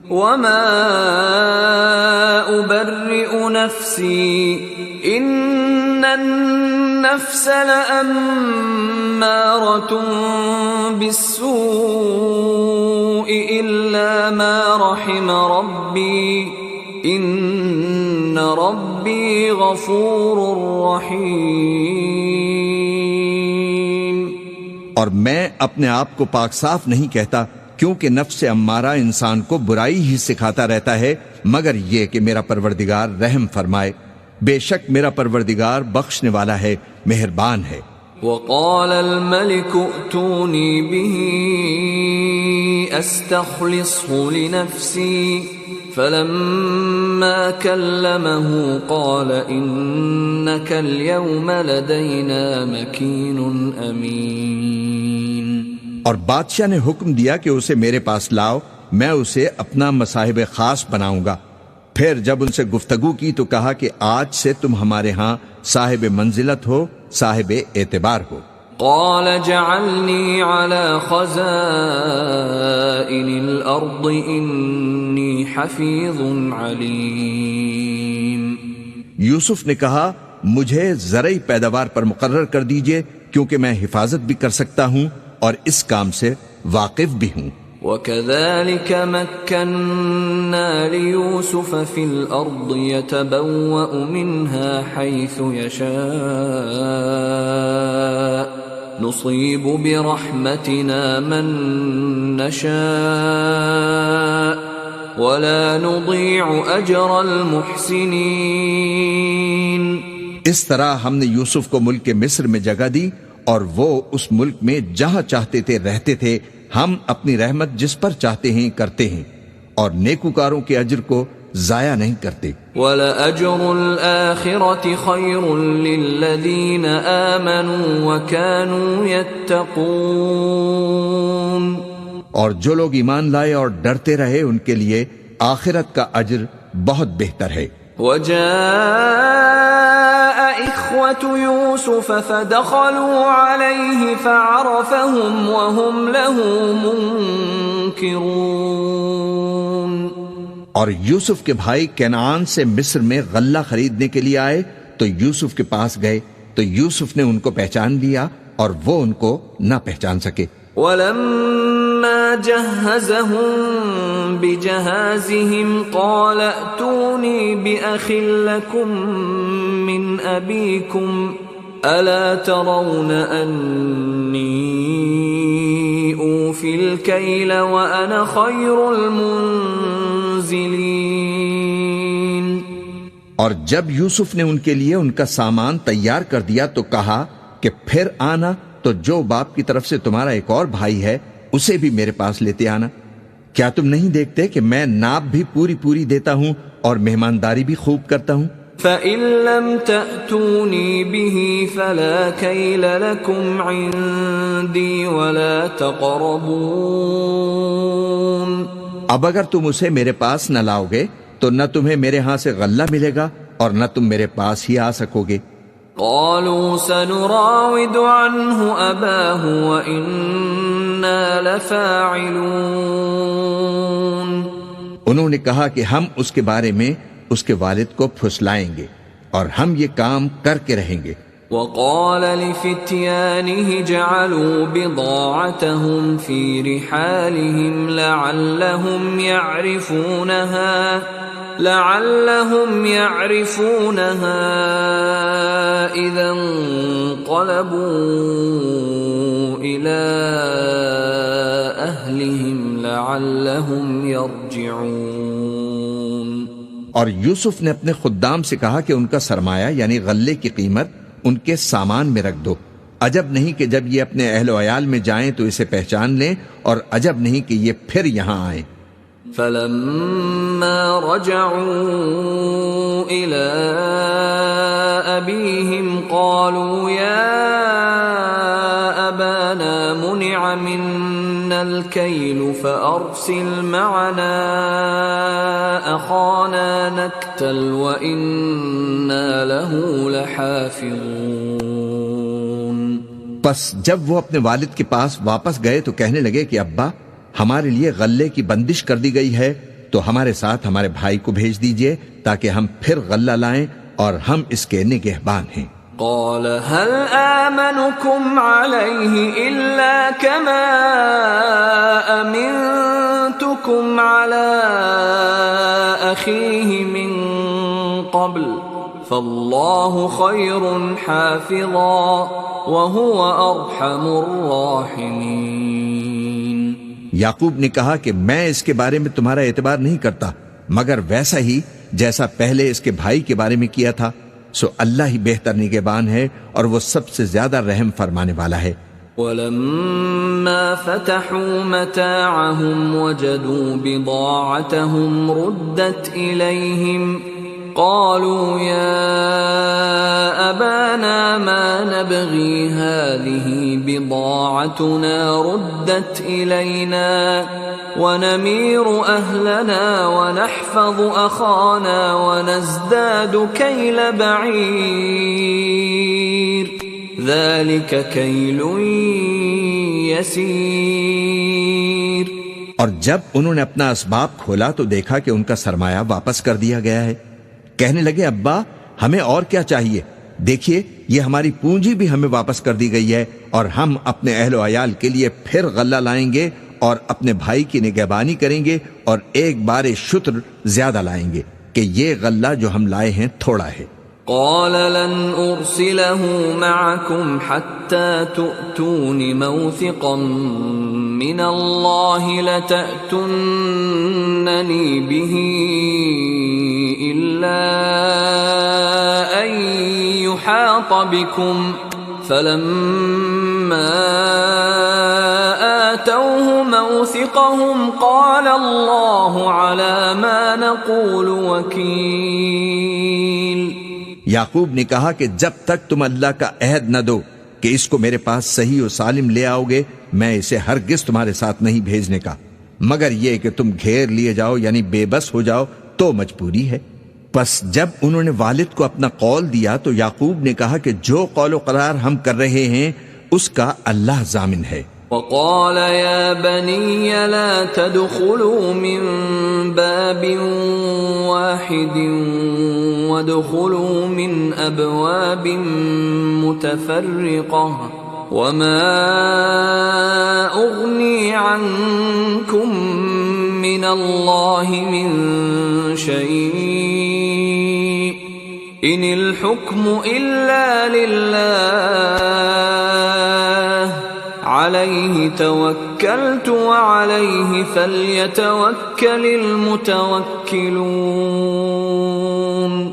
وما أبرئ نفسي إن النفس لأمارة بالسوء إلا ما رحم ربي إن ربي غفور رحيم۔ اور میں اپنے آپ کو پاک صاف نہیں کہتا، کیونکہ نفس امارہ انسان کو برائی ہی سکھاتا رہتا ہے، مگر یہ کہ میرا پروردگار رحم فرمائے، بے شک میرا پروردگار بخشنے والا ہے، مہربان ہے۔ وقال الملك ائتوني به استخلصه لنفسي فلما كلمه قال انك اليوم لدينا مكين امين۔ اور بادشاہ نے حکم دیا کہ اسے میرے پاس لاؤ، میں اسے اپنا مصاحب خاص بناؤں گا۔ پھر جب ان سے گفتگو کی تو کہا کہ آج سے تم ہمارے ہاں صاحب منزلت ہو، صاحب اعتبار ہو۔ قال جعلني على خزائن الارض اني حفيظ عليم۔ یوسف نے کہا مجھے زرعی پیداوار پر مقرر کر دیجئے، کیونکہ میں حفاظت بھی کر سکتا ہوں اور اس کام سے واقف بھی ہوں۔ وَكَذَلِكَ مَكَّنَّا لِيُوسُفَ فِي الْأَرْضِ يَتَبَوَّأُ مِنْهَا حَيْثُ يَشَاءُ نُصِيبُ بِرَحْمَتِنَا مَن نَّشَاءُ وَلَا نُضِيعُ أَجْرَ الْمُحْسِنِينَ۔ اس طرح ہم نے یوسف کو ملک مصر میں جگہ دی، اور وہ اس ملک میں جہاں چاہتے تھے رہتے تھے۔ ہم اپنی رحمت جس پر چاہتے ہیں کرتے ہیں، اور نیکوکاروں کے اجر کو ضائع نہیں کرتے۔ وَلَأَجْرُ الْآخِرَةِ خَيْرٌ لِّلَّذِينَ آمَنُوا وَكَانُوا يَتَّقُونَ۔ اور جو لوگ ایمان لائے اور ڈرتے رہے ان کے لیے آخرت کا اجر بہت بہتر ہے۔ وَجَاءَ إِخْوَةُ يُوسُفَ فَدَخَلُوا عَلَيْهِ فَعَرَفَهُمْ وَهُمْ لَهُ مُنكِرُونَ۔ اور یوسف کے بھائی کنعان سے مصر میں غلہ خریدنے کے لیے آئے تو یوسف کے پاس گئے تو یوسف نے ان کو پہچان لیا اور وہ ان کو نہ پہچان سکے۔ وَلَمَّا جَهَّزَهُم بِجَهَازِهِمْ قَالَ ائْتُونِي بِأَخٍ لَّكُم مِّنْ أَبِيكُمْ أَلَا تَرَوْنَ أَنِّي أُوفِي الْكَيْلَ وَأَنَا خَيْرُ الْمُنزِلِينَ۔ اور جب یوسف نے ان کے لیے ان کا سامان تیار کر دیا تو کہا کہ پھر آنا تو جو باپ کی طرف سے تمہارا ایک اور بھائی ہے اسے بھی میرے پاس لیتے آنا۔ کیا تم نہیں دیکھتے کہ میں ناپ بھی پوری پوری دیتا ہوں اور مہمانداری بھی خوب کرتا ہوں؟ فَإِن لَّمْ تَأْتُونِي بِهِ فَلَا كَيْلَ لَكُمْ عِندِي وَلَا تَقْرَبُونَ۔ اب اگر تم اسے میرے پاس نہ لاؤ گے تو نہ تمہیں میرے ہاں سے غلہ ملے گا اور نہ تم میرے پاس ہی آ سکو گے۔ قالوا سنراود عنه أباه وإنا لفاعلون۔ انہوں نے کہا کہ ہم اس کے بارے میں اس کے والد کو پھسلائیں گے اور ہم یہ کام کر کے رہیں گے۔ وقال لفتيانه جعلوا بضاعتهم في رحالهم لعلهم يعرفونها إذا انقلبوا إلى أهلهم لعلهم يرجعون۔ اور یوسف نے اپنے خدام سے کہا کہ ان کا سرمایہ یعنی غلے کی قیمت ان کے سامان میں رکھ دو، عجب نہیں کہ جب یہ اپنے اہل و عیال میں جائیں تو اسے پہچان لیں، اور عجب نہیں کہ یہ پھر یہاں آئیں۔ فَلَمَّا رَجَعُوا إِلَىٰ أَبِيهِمْ قَالُوا يَا أَبَانَا مُنِعَ مِنَّا الْكَيْلُ فَأَرْسِلْ مَعَنَا أَخَانَا نَكْتَلْ وَإِنَّا لَهُ لَحَافِظُونَ۔ پس جب وہ اپنے والد کے پاس واپس گئے تو کہنے لگے کہ ابا، ہمارے لیے غلے کی بندش کر دی گئی ہے تو ہمارے ساتھ ہمارے بھائی کو بھیج دیجئے تاکہ ہم پھر غلہ لائیں اور ہم اس کے نگہبان ہیں۔ قال هل آمنكم عليه إلا كما أمنتكم على أخيه من قبل فالله خير حافظا وهو أرحم الراحمين۔ یعقوب نے کہا کہ میں اس کے بارے میں تمہارا اعتبار نہیں کرتا مگر ویسا ہی جیسا پہلے اس کے بھائی کے بارے میں کیا تھا، سو اللہ ہی بہتر نگہبان ہے اور وہ سب سے زیادہ رحم فرمانے والا ہے۔ وَلَمَّا فَتَحُوا مَتَاعَهُمْ وَجَدُوا بِضَاعَتَهُمْ رُدَّتْ إِلَيْهِمْ قَالُوا يَا أَبَانَا مَا نَبْغِي هَذِهِ بِضَاعَتُنَا رُدَّتْ إِلَيْنَا وَنَمِيرُ أَهْلَنَا وَنَحْفَظُ أَخَانَا وَنَزْدَادُ كَيْلَ بَعِيرٍ ذَلِكَ كَيْلٌ يَسِيرٌ۔ اور جب انہوں نے اپنا اسباب کھولا تو دیکھا کہ ان کا سرمایہ واپس کر دیا گیا ہے۔ کہنے لگے ابا ہمیں اور کیا چاہیے، دیکھیے یہ ہماری پونجی بھی ہمیں واپس کر دی گئی ہے اور ہم اپنے اہل و عیال کے لیے پھر غلہ لائیں گے اور اپنے بھائی کی نگہبانی کریں گے اور ایک بار شتر زیادہ لائیں گے کہ یہ غلہ جو ہم لائے ہیں تھوڑا ہے۔ قال لن أرسله معكم حتى تؤتون موثقا من الله لتأتونني به إلا أن يحاط بكم فلما آتوه موثقهم قال الله على ما نقول وكيل۔ یعقوب نے کہا کہ جب تک تم اللہ کا عہد نہ دو کہ اس کو میرے پاس صحیح و سالم لے آؤ گے میں اسے ہرگز تمہارے ساتھ نہیں بھیجنے کا، مگر یہ کہ تم گھیر لیے جاؤ یعنی بے بس ہو جاؤ تو مجبوری ہے۔ پس جب انہوں نے والد کو اپنا قول دیا تو یعقوب نے کہا کہ جو قول و قرار ہم کر رہے ہیں اس کا اللہ ضامن ہے۔ وقال يا بني لا تدخلوا من باب واحد وادخلوا من أبواب متفرقة وما أغني عنكم من الله من شيء إن الحكم إلا لله عليه توكلت وعليه فليتوكل المتوكلون۔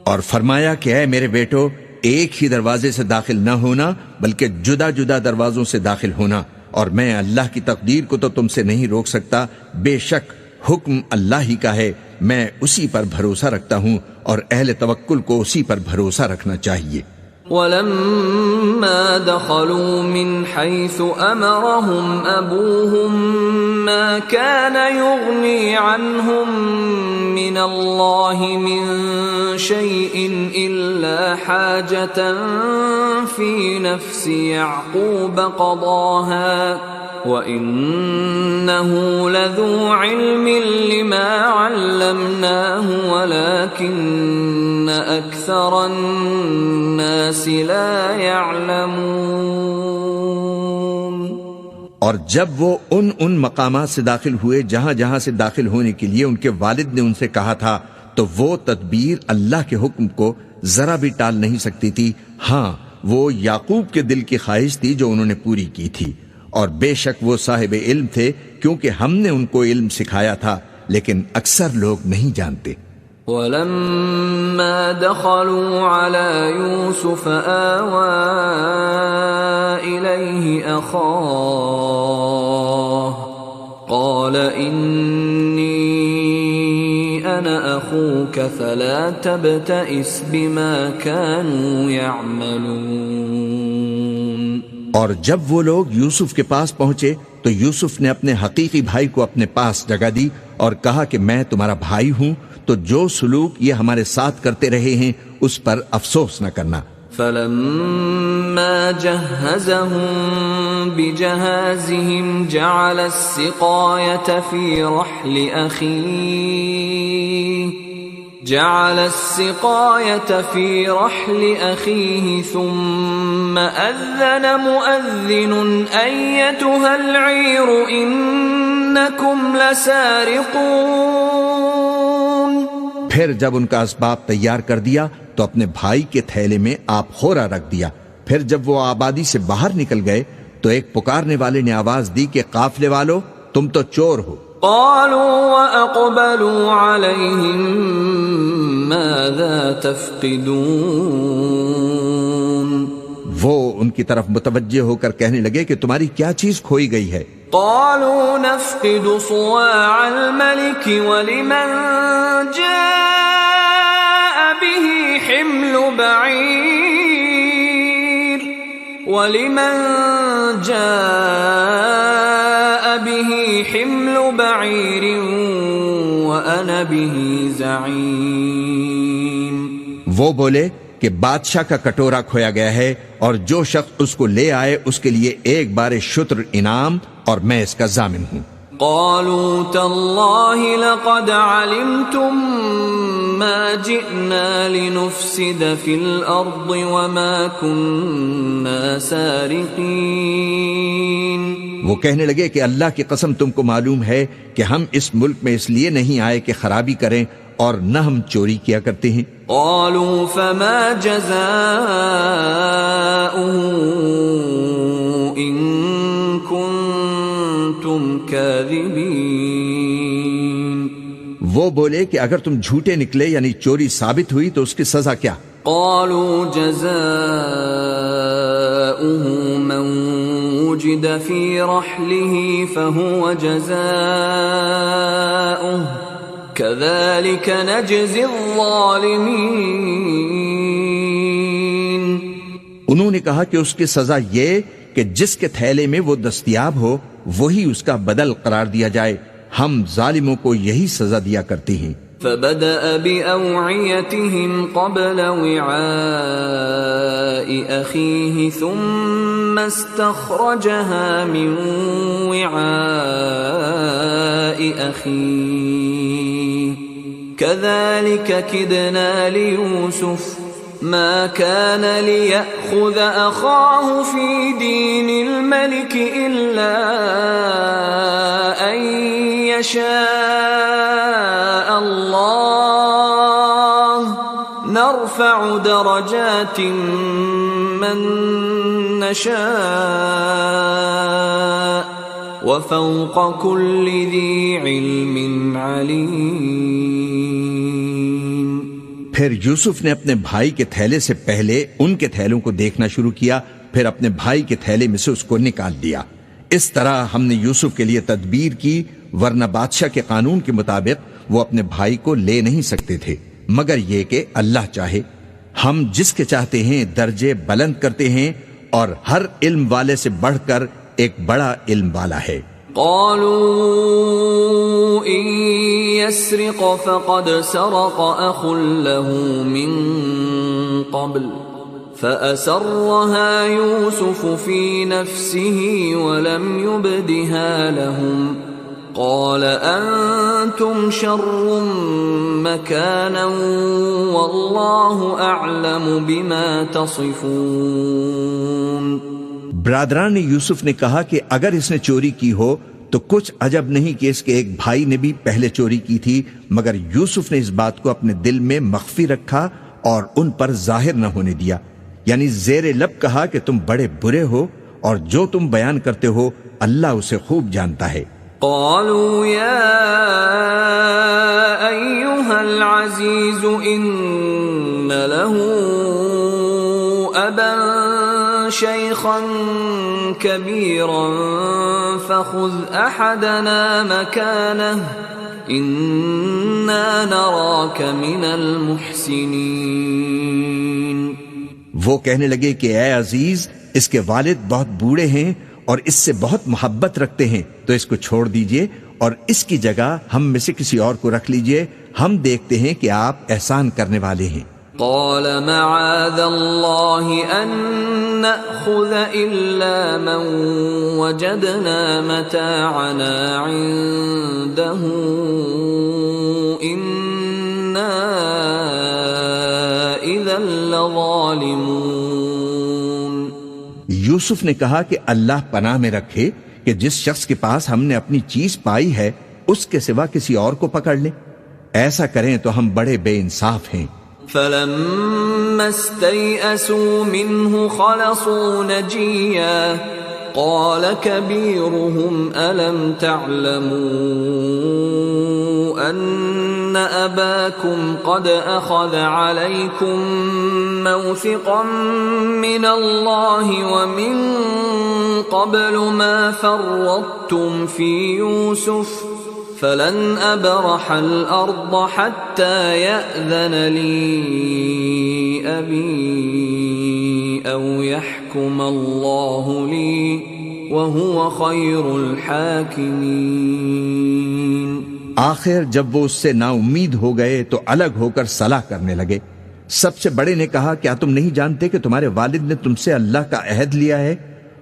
اور فرمایا کہ اے میرے بیٹو ایک ہی دروازے سے داخل نہ ہونا بلکہ جدا جدا دروازوں سے داخل ہونا، اور میں اللہ کی تقدیر کو تو تم سے نہیں روک سکتا، بے شک حکم اللہ ہی کا ہے، میں اسی پر بھروسہ رکھتا ہوں اور اہل توکل کو اسی پر بھروسہ رکھنا چاہیے۔ ولما دخلوا من حيث أمرهم أبوهم ما كان يغني عنهم من الله من شيء إلا حاجة في نفس يعقوب قضاها وَإِنَّهُ لَذُو عِلْمٍ لِّمَا عَلَّمْنَاهُ وَلَكِنَّ أَكْثَرَ النَّاسِ لَا يَعْلَمُونَ۔ اور جب وہ ان مقامات سے داخل ہوئے جہاں جہاں سے داخل ہونے کے لیے ان کے والد نے ان سے کہا تھا تو وہ تدبیر اللہ کے حکم کو ذرا بھی ٹال نہیں سکتی تھی، ہاں وہ یعقوب کے دل کی خواہش تھی جو انہوں نے پوری کی تھی، اور بے شک وہ صاحب علم تھے کیونکہ ہم نے ان کو علم سکھایا تھا، لیکن اکثر لوگ نہیں جانتے۔ وَلَمَّا دَخَلُوا عَلَى يُوسُفَ آوَى إِلَيْهِ أَخَاهُ قَالَ إِنِّي أَنَا أَخُوكَ فَلَا تَبْتَئِسْ بِمَا كَانُوا يَعْمَلُونَ۔ اور جب وہ لوگ یوسف کے پاس پہنچے تو یوسف نے اپنے حقیقی بھائی کو اپنے پاس جگہ دی اور کہا کہ میں تمہارا بھائی ہوں، تو جو سلوک یہ ہمارے ساتھ کرتے رہے ہیں اس پر افسوس نہ کرنا، فلما جهزهم بجهازهم جعل السقاية في رحل أخيه ثم أذن مؤذن أيتها العير إنكم لسارقون. پھر جب ان کا اسباب تیار کر دیا تو اپنے بھائی کے تھیلے میں آپ خورا رکھ دیا. پھر جب وہ آبادی سے باہر نکل گئے تو ایک پکارنے والے نے آواز دی کہ قافلے والو تم تو چور ہو. قالوا وأقبلوا عليهم ماذا تفقدون. وہ ان کی طرف متوجہ ہو کر کہنے لگے کہ تمہاری کیا چیز کھوئی گئی ہے. قالوا نفقد صواع الملك ولمن جاء به حمل بعير وأنا به زعيم. وہ بولے کہ بادشاہ کا کٹورا کھویا گیا ہے اور جو شخص اس کو لے آئے اس کے لیے ایک بار شتر انعام اور میں اس کا ضامن ہوں. قالوا تالله لقد علمتم ما جئنا لنفسد في الأرض وما كنا سارقين. وہ کہنے لگے کہ اللہ کی قسم تم کو معلوم ہے کہ ہم اس ملک میں اس لیے نہیں آئے کہ خرابی کریں اور نہ ہم چوری کیا کرتے ہیں. قالوا فما جزاؤه إن كنتم كاذبين. وہ بولے کہ اگر تم جھوٹے نکلے یعنی چوری ثابت ہوئی تو اس کی سزا کیا؟ قالوا جزاؤه من وجد في رحله فهو جزاؤه كذلك نجزي الظالمين. انہوں نے کہا کہ اس کی سزا یہ کہ جس کے تھیلے میں وہ دستیاب ہو وہی اس کا بدل قرار دیا جائے. ہم ظالموں کو یہی سزا دیا کرتے ہیں. فبدأ بأوعيتهم قبل وعاء أخيه ثم استخرجها من وعاء أخيه كذلك كدنا ليوسف ما كان ليأخذ أخاه في دين الملك إلا أن يشاء الله نرفع درجات من نشاء وفوق كل ذي علم عليم. پھر یوسف نے اپنے بھائی کے تھیلے سے پہلے ان کے تھیلوں کو دیکھنا شروع کیا، پھر اپنے بھائی کے تھیلے میں سے اس کو نکال دیا. اس طرح ہم نے یوسف کے لیے تدبیر کی، ورنہ بادشاہ کے قانون کے مطابق وہ اپنے بھائی کو لے نہیں سکتے تھے مگر یہ کہ اللہ چاہے. ہم جس کے چاہتے ہیں درجے بلند کرتے ہیں اور ہر علم والے سے بڑھ کر ایک بڑا علم والا ہے. قالوا إن يسرق فقد سرق أخ له من قبل فأسرها يوسف في نفسه ولم يبدها لهم قال أنتم شر مكانا والله أعلم بما تصفون. برادران یوسف نے کہا کہ اگر اس نے چوری کی ہو تو کچھ عجب نہیں کہ اس کے ایک بھائی نے بھی پہلے چوری کی تھی، مگر یوسف نے اس بات کو اپنے دل میں مخفی رکھا اور ان پر ظاہر نہ ہونے دیا. یعنی زیر لب کہا کہ تم بڑے برے ہو اور جو تم بیان کرتے ہو اللہ اسے خوب جانتا ہے. قالوا يا أيها العزيز إن له أبا شيخا كبيرا فخذ أحدنا مكانه إنا نراك من المحسنين. وہ کہنے لگے کہ اے عزیز، اس کے والد بہت بوڑھے ہیں اور اس سے بہت محبت رکھتے ہیں، تو اس کو چھوڑ دیجئے اور اس کی جگہ ہم میں سے کسی اور کو رکھ لیجئے، ہم دیکھتے ہیں کہ آپ احسان کرنے والے ہیں. قال معاذ الله أن نأخذ إلا من وجدنا متاعنا عنده إنا إذا لظالمون۔ یوسف نے کہا کہ اللہ پناہ میں رکھے کہ جس شخص کے پاس ہم نے اپنی چیز پائی ہے اس کے سوا کسی اور کو پکڑ لیں، ایسا کریں تو ہم بڑے بے انصاف ہیں۔ فلما استيئسوا منه خلصوا نجيا قال كبيرهم ألم تعلموا أن أباكم قد أخذ عليكم موثقا من الله ومن قبل ما فرطتم في يوسف فلن أبرح الأرض حتى يأذن لي أبي أو يحكم الله لي وهو خير الحاكمين۔ آخر جب وہ اس سے نا امید ہو گئے تو الگ ہو کر صلاح کرنے لگے۔ سب سے بڑے نے کہا کیا تم نہیں جانتے کہ تمہارے والد نے تم سے اللہ کا عہد لیا ہے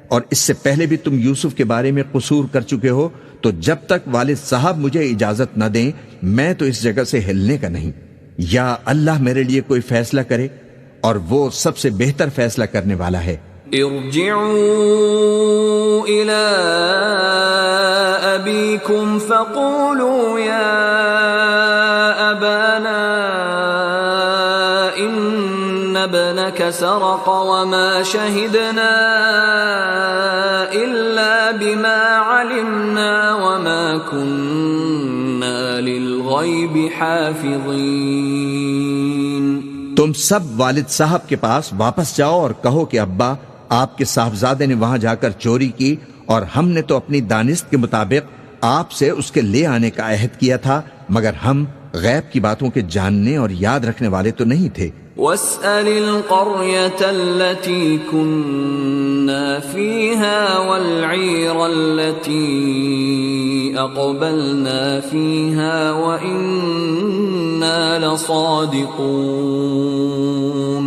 اور اس سے پہلے بھی تم یوسف کے بارے میں قصور کر چکے ہو، تو جب تک والد صاحب مجھے اجازت نہ دیں میں تو اس جگہ سے ہلنے کا نہیں، یا اللہ میرے لیے کوئی فیصلہ کرے اور وہ سب سے بہتر فیصلہ کرنے والا ہے۔ ارجعوا إلى أبيكم فقولوا يا أبانا إن ابنك سرق وما شهدنا إلا بما علمنا وما كنا للغيب حافظين۔ تم سب والد صاحب کے پاس واپس جاؤ اور کہو کہ ابا آپ کے صاحبزادے نے وہاں جا کر چوری کی اور ہم نے تو اپنی دانست کے مطابق آپ سے اس کے لے آنے کا عہد کیا تھا، مگر ہم غیب کی باتوں کے جاننے اور یاد رکھنے والے تو نہیں تھے۔ واسأل القرية التي كنا فيها والعير التي أقبلنا فيها وإنا لصادقون۔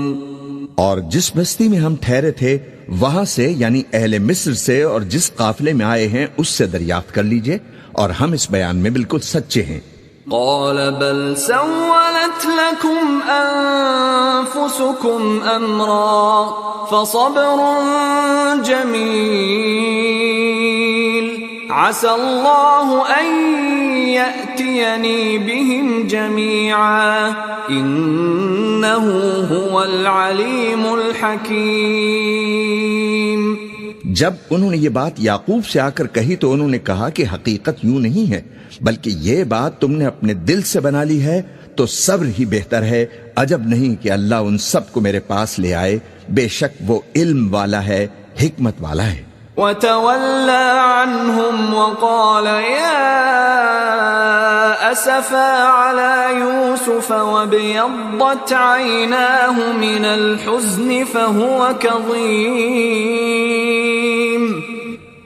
اور جس بستی میں ہم ٹھہرے تھے وہاں سے یعنی اہل مصر سے اور جس قافلے میں آئے ہیں اس سے دریافت کر لیجئے، اور ہم اس بیان میں بالکل سچے ہیں۔ قال بل سولت لكم أنفسكم أمرا فصبر جميل عسى الله أن يأتيني بهم جميعا إنه هو العليم الحكيم۔ جب انہوں نے یہ بات یعقوب سے آ کر کہی تو انہوں نے کہا کہ حقیقت یوں نہیں ہے، بلکہ یہ بات تم نے اپنے دل سے بنا لی ہے تو صبر ہی بہتر ہے۔ عجب نہیں کہ اللہ ان سب کو میرے پاس لے آئے، بے شک وہ علم والا ہے، حکمت والا ہے۔ وَتَوَلَّى عَنْهُمْ وَقَالَ يَا أَسَفَا عَلَى يُوسُفَ وَابْيَضَّتْ عَيْنَاهُ مِنَ الْحُزْنِ فَهُوَ كَظِيمٌ۔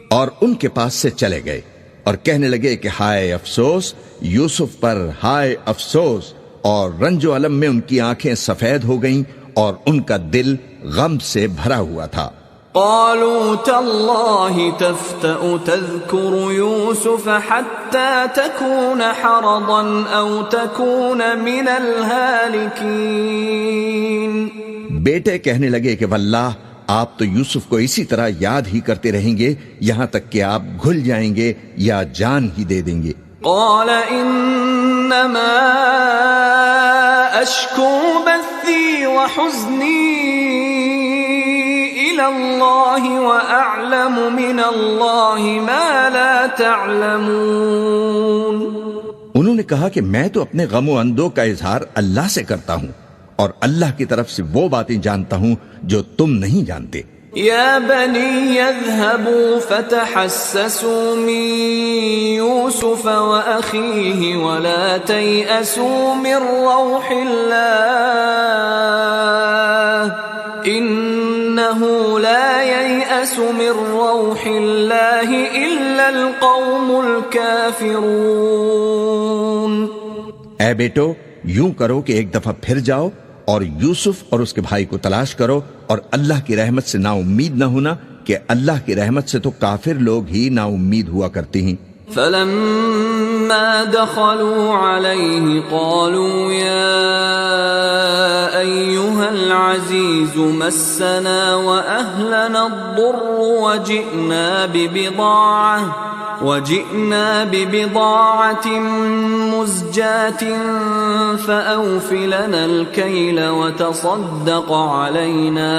اور ان کے پاس سے چلے گئے اور کہنے لگے کہ ہائے افسوس یوسف پر، ہائے افسوس، اور رنج و الم میں ان کی آنکھیں سفید ہو گئیں اور ان کا دل غم سے بھرا ہوا تھا۔ قالوا تالله تفتأ تذكر يوسف حتى تكون حرضا أو تكون من الهالكين۔ بیٹے کہنے لگے کہ واللہ آپ تو یوسف کو اسی طرح یاد ہی کرتے رہیں گے یہاں تک کہ آپ گھل جائیں گے یا جان ہی دے دیں گے۔ قال انما اشکو بثی وحزنی الى اللہ واعلم من اللہ ما لا تعلمون۔ انہوں نے کہا کہ میں تو اپنے غم و اندو کا اظہار اللہ سے کرتا ہوں اور اللہ کی طرف سے وہ باتیں جانتا ہوں جو تم نہیں جانتے۔ یا بنی اذهبوا فتحسسوا من یوسف واخیہ ولا تیأسوا من روح اللہ انه لا ييأس من روح اللہ الا القوم الكافرون۔ اے بیٹو یوں کرو کہ ایک دفعہ پھر جاؤ اور یوسف اور اس کے بھائی کو تلاش کرو، اور اللہ کی رحمت سے نا امید نہ ہونا کہ اللہ کی رحمت سے تو کافر لوگ ہی نا امید ہوا کرتے ہیں۔ فلما دخلوا عليه قالوا يا أيها العزيز مسنا وأهلنا الضر وجئنا ببضاعة مزجاة فأوف لنا الكيل وتصدق علينا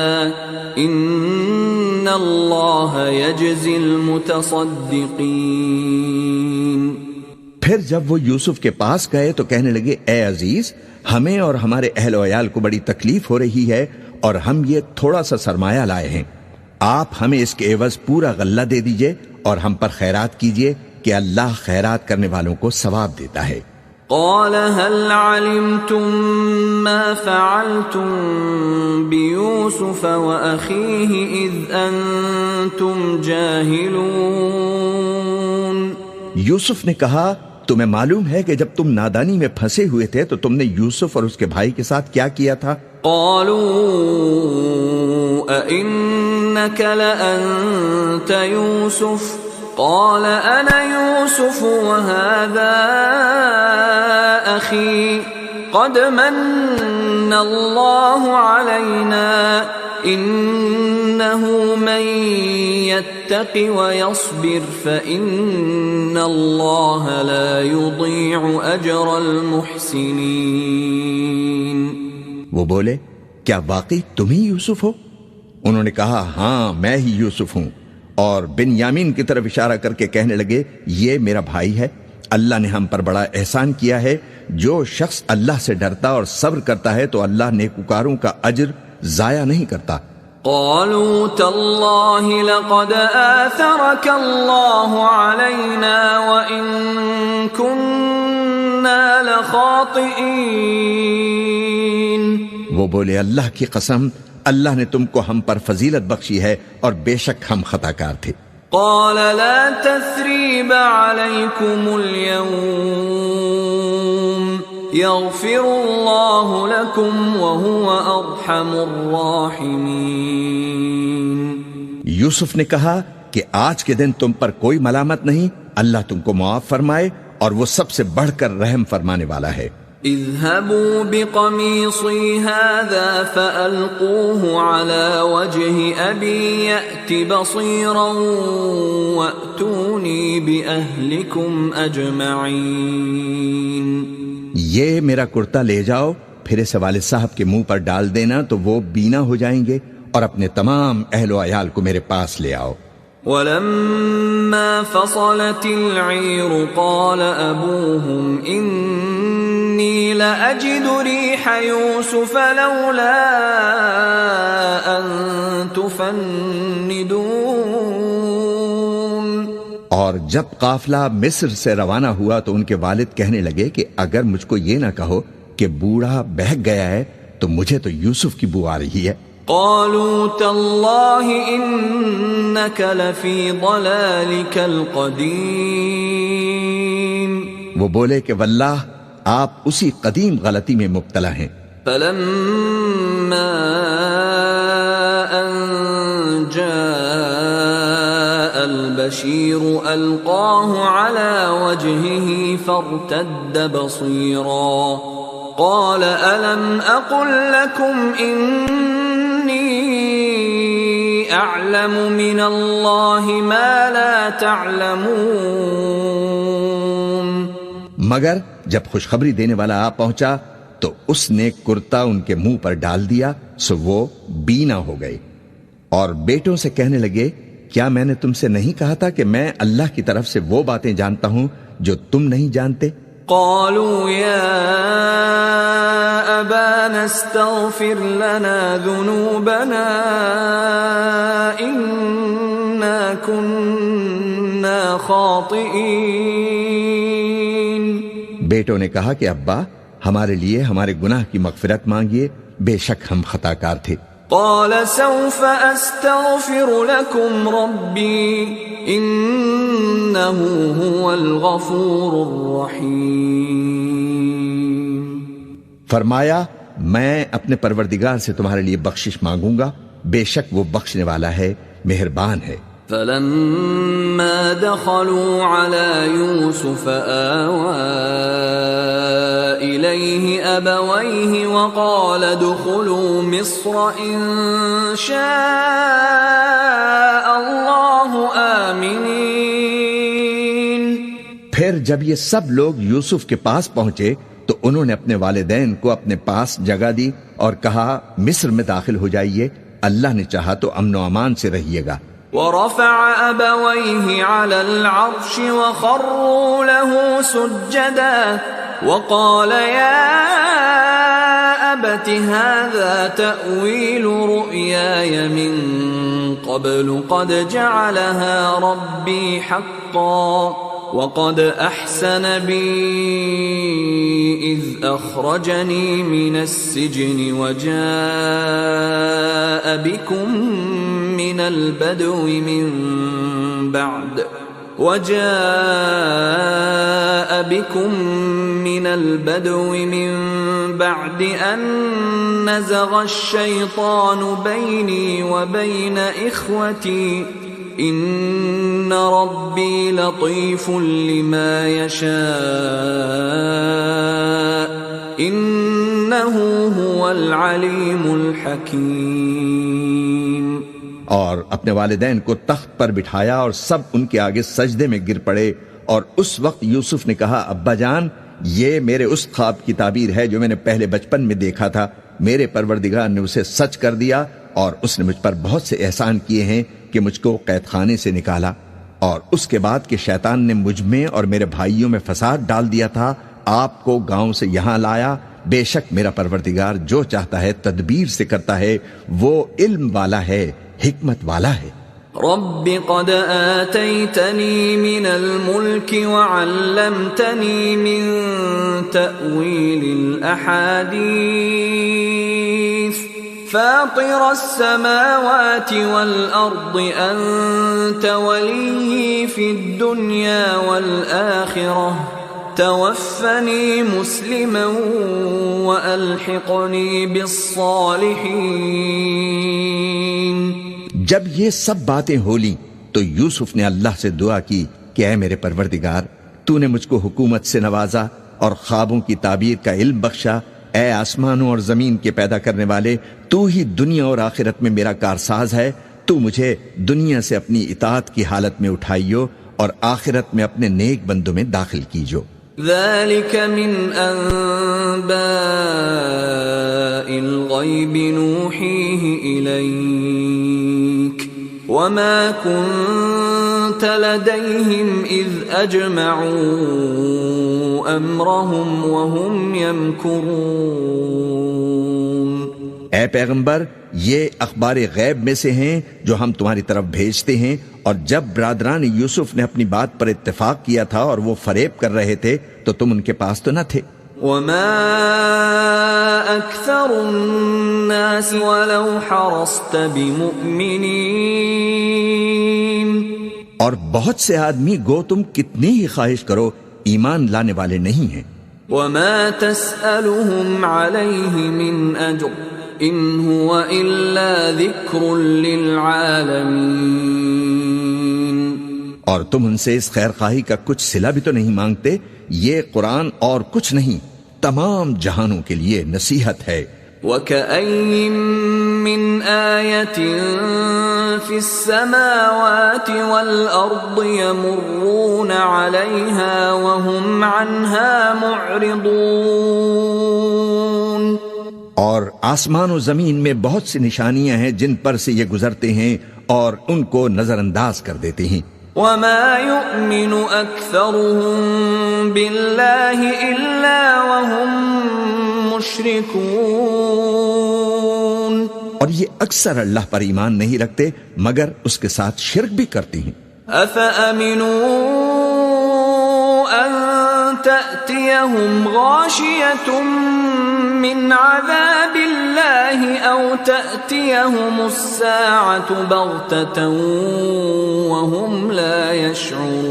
إن الله يجزي المتصدقين۔ پھر جب وہ یوسف کے پاس گئے تو کہنے لگے، اے عزیز، ہمیں اور ہمارے اہل و عیال کو بڑی تکلیف ہو رہی ہے اور ہم یہ تھوڑا سا سرمایہ لائے ہیں، آپ ہمیں اس کے عوض پورا غلہ دے دیجئے اور ہم پر خیرات کیجئے کہ اللہ خیرات کرنے والوں کو ثواب دیتا ہے۔ قال هل علمتم ما فعلتم بيوسف وأخيه إذ أنتم جاهلون؟ یوسف نے کہا، تمہیں معلوم ہے کہ جب تم نادانی میں پھنسے ہوئے تھے تو تم نے یوسف اور اس کے بھائی کے ساتھ کیا کیا تھا؟ قالوا أئنك لأنت يوسف قال أنا يوسف وهذا أخي قد من الله علينا إنه من يتق ويصبر فإن الله لا يضيع أجر المحسنين۔ وہ بولے، کیا واقعی تم ہی یوسف ہو؟ انہوں نے کہا، ہاں میں ہی یوسف ہوں، اور بن یامین کی طرف اشارہ کر کے کہنے لگے، یہ میرا بھائی ہے، اللہ نے ہم پر بڑا احسان کیا ہے، جو شخص اللہ سے ڈرتا اور صبر کرتا ہے تو اللہ نیکوکاروں کا اجر ضائع نہیں کرتا۔ قالوا تالله لقد آثرك الله علينا وإن كنا لخاطئين۔ وہ بولے، اللہ کی قسم، اللہ نے تم کو ہم پر فضیلت بخشی ہے اور بے شک ہم خطا کار تھے۔ قال لا تثريب عليكم اليوم يغفر الله لكم وهو أرحم الراحمين۔ یوسف نے کہا کہ آج کے دن تم پر کوئی ملامت نہیں، اللہ تم کو معاف فرمائے اور وہ سب سے بڑھ کر رحم فرمانے والا ہے۔ اذهبوا بقميصي هذا فألقوه على وجه أبي يأت بصيرا وأتوني بأهلكم أجمعين۔ یہ میرا کرتا لے جاؤ، پھر اسے والد صاحب کے منہ پر ڈال دینا تو وہ بینا ہو جائیں گے، اور اپنے تمام اہل و عیال کو میرے پاس لے آؤ۔ ولما فصلت العير قال أبوهم إني لأجد ريح يوسف لولا أن تفندون۔ اور جب قافلہ مصر سے روانہ ہوا تو ان کے والد کہنے لگے کہ اگر مجھ کو یہ نہ کہو کہ بوڑھا بہک گیا ہے تو مجھے تو یوسف کی بو آ رہی ہے۔ قالوا تالله إنك لفي ضلالك القديم۔ وہ بولے کہ واللہ آپ اسی قدیم غلطی میں مبتلا ہیں۔ فلما أن جاء البشير ألقاه على وجهه فارتد بصيرا قال ألم أقل لكم إني أعلم من الله ما لا تعلمون۔ مگر جب خوشخبری دینے والا آ پہنچا تو اس نے کرتا ان کے منہ پر ڈال دیا، سو وہ بینا ہو گئے، اور بیٹوں سے کہنے لگے، کیا میں نے تم سے نہیں کہا تھا کہ میں اللہ کی طرف سے وہ باتیں جانتا ہوں جو تم نہیں جانتے؟ قالوا يا أبانا استغفر لنا ذنوبنا إنا كنا خاطئين۔ بیٹوں نے کہا کہ ابا، ہمارے لیے ہمارے گناہ کی مغفرت مانگیے، بے شک ہم خطا کار تھے۔ قال سوف أستغفر لكم ربي إنه هو الغفور الرحيم۔ فرمایا، میں اپنے پروردگار سے تمہارے لیے بخشش مانگوں گا، بے شک وہ بخشنے والا ہے، مہربان ہے۔ فلما دخلوا على يوسف آوى إليه أبويه وقال ادخلوا مصر إن شاء الله آمنين۔ پھر جب یہ سب لوگ یوسف کے پاس پہنچے تو انہوں نے اپنے والدین کو اپنے پاس جگہ دی اور کہا مصر میں داخل ہو جائیے، اللہ نے چاہا تو امن و امان سے رہیے گا۔ ورفع أبويه على العرش وخروا له سجدا وقال يا أبت هذا تأويل رؤياي من قبل قد جعلها ربي حقا وقد أحسن بي إذ أخرجني من السجن وجاء بكم من البدو من بعد أن نزغ الشيطان بيني وبين إخوتي إن ربي لطيف لما يشاء إنه هو العليم الحكيم۔ اور اپنے والدین کو تخت پر بٹھایا اور سب ان کے آگے سجدے میں گر پڑے، اور اس وقت یوسف نے کہا ابا جان، یہ میرے اس خواب کی تعبیر ہے جو میں نے پہلے بچپن میں دیکھا تھا، میرے پروردگار نے اسے سچ کر دیا اور اس نے مجھ پر بہت سے احسان کیے ہیں کہ مجھ کو قید خانے سے نکالا، اور اس کے بعد کہ شیطان نے مجھ میں اور میرے بھائیوں میں فساد ڈال دیا تھا، آپ کو گاؤں سے یہاں لایا، بے شک میرا پروردگار جو چاہتا ہے تدبیر سے کرتا ہے، وہ علم والا ہے، حکمت والا ہے۔ رب قد آتيتني من الملك وعلمتني من تأويل الأحاديث فاطر السماوات والأرض أنت ولي في الدنيا والآخرة توفني مسلما وألحقني بالصالحين۔ جب یہ سب باتیں ہو لیں تو یوسف نے اللہ سے دعا کی کہ اے میرے پروردگار، تو نے مجھ کو حکومت سے نوازا اور خوابوں کی تعبیر کا علم بخشا، اے آسمانوں اور زمین کے پیدا کرنے والے، تو ہی دنیا اور آخرت میں میرا کارساز ہے، تو مجھے دنیا سے اپنی اطاعت کی حالت میں اٹھائیو اور آخرت میں اپنے نیک بندوں میں داخل کیجو۔ ذلك من أنباء الغيب نوحيه إليك وما كنت لديهم إذ أجمعوا أمرهم وهم يمكرون۔ اے پیغمبر، یہ اخبار غیب میں سے ہیں جو ہم تمہاری طرف بھیجتے ہیں، اور جب برادران یوسف نے اپنی بات پر اتفاق کیا تھا اور وہ فریب کر رہے تھے تو تم ان کے پاس تو نہ تھے۔ وما أكثر الناس ولو حرصت بمؤمنين، اور بہت سے آدمی گو تم کتنی ہی خواہش کرو ایمان لانے والے نہیں ہیں۔ وما تسألهم عليه من أجر إن هو إلا ذكر للعالمين۔ اور تم ان سے اس خیر خواہی کا کچھ صلہ بھی تو نہیں مانگتے، یہ قرآن اور کچھ نہیں، تمام جہانوں کے لیے نصیحت ہے۔ وَكَأَيٍّ مِّنْ آيَةٍ فِي السَّمَاوَاتِ وَالْأَرْضِ يَمُرُّونَ عَلَيْهَا وَهُمْ عَنْهَا مُعْرِضُونَ۔ اور آسمان و زمین میں بہت سی نشانیاں ہیں جن پر سے یہ گزرتے ہیں اور ان کو نظر انداز کر دیتے ہیں۔ وَمَا يُؤْمِنُ أَكْثَرُهُم بِاللَّهِ إِلَّا وَهُم مُشْرِكُونَ۔ اور یہ اکثر اللہ پر ایمان نہیں رکھتے مگر اس کے ساتھ شرک بھی کرتے ہیں۔ أَفَأَمِنُوا أَن تَأْتِيَهُمْ غَاشِيَةٌ مِّنْ عَذَابِ اللَّهِ أَوْ تَأْتِيَهُمُ السَّاعَةُ بَغْتَةً وَهُمْ لَا يَشْعُرُونَ۔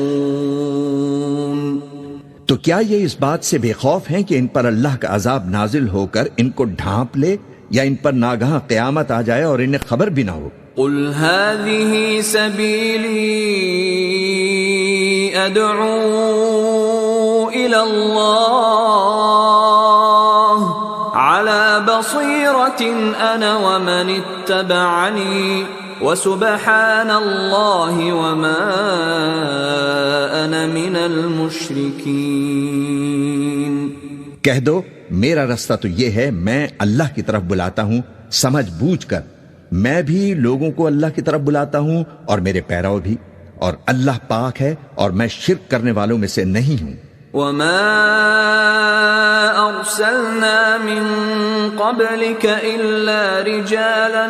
تو کیا یہ اس بات سے بے خوف ہیں کہ ان پر اللہ کا عذاب نازل ہو کر ان کو ڈھانپ لے، یا ان پر ناگہاں قیامت آ جائے اور انہیں خبر بھی نہ ہو؟ قل هذه سبيلي أدعو إلى الله على بصيرة أنا ومن اتبعني وسبحان الله وما أنا من المشركين۔ کہہ دو میرا رستہ تو یہ ہے، میں اللہ کی طرف بلاتا ہوں سمجھ بوجھ کر، میں بھی لوگوں کو اللہ کی طرف بلاتا ہوں اور میرے پیرو بھی، اور اللہ پاک ہے اور میں شرک کرنے والوں میں سے نہیں ہوں۔ وما أرسلنا من قبلك إلا رجالا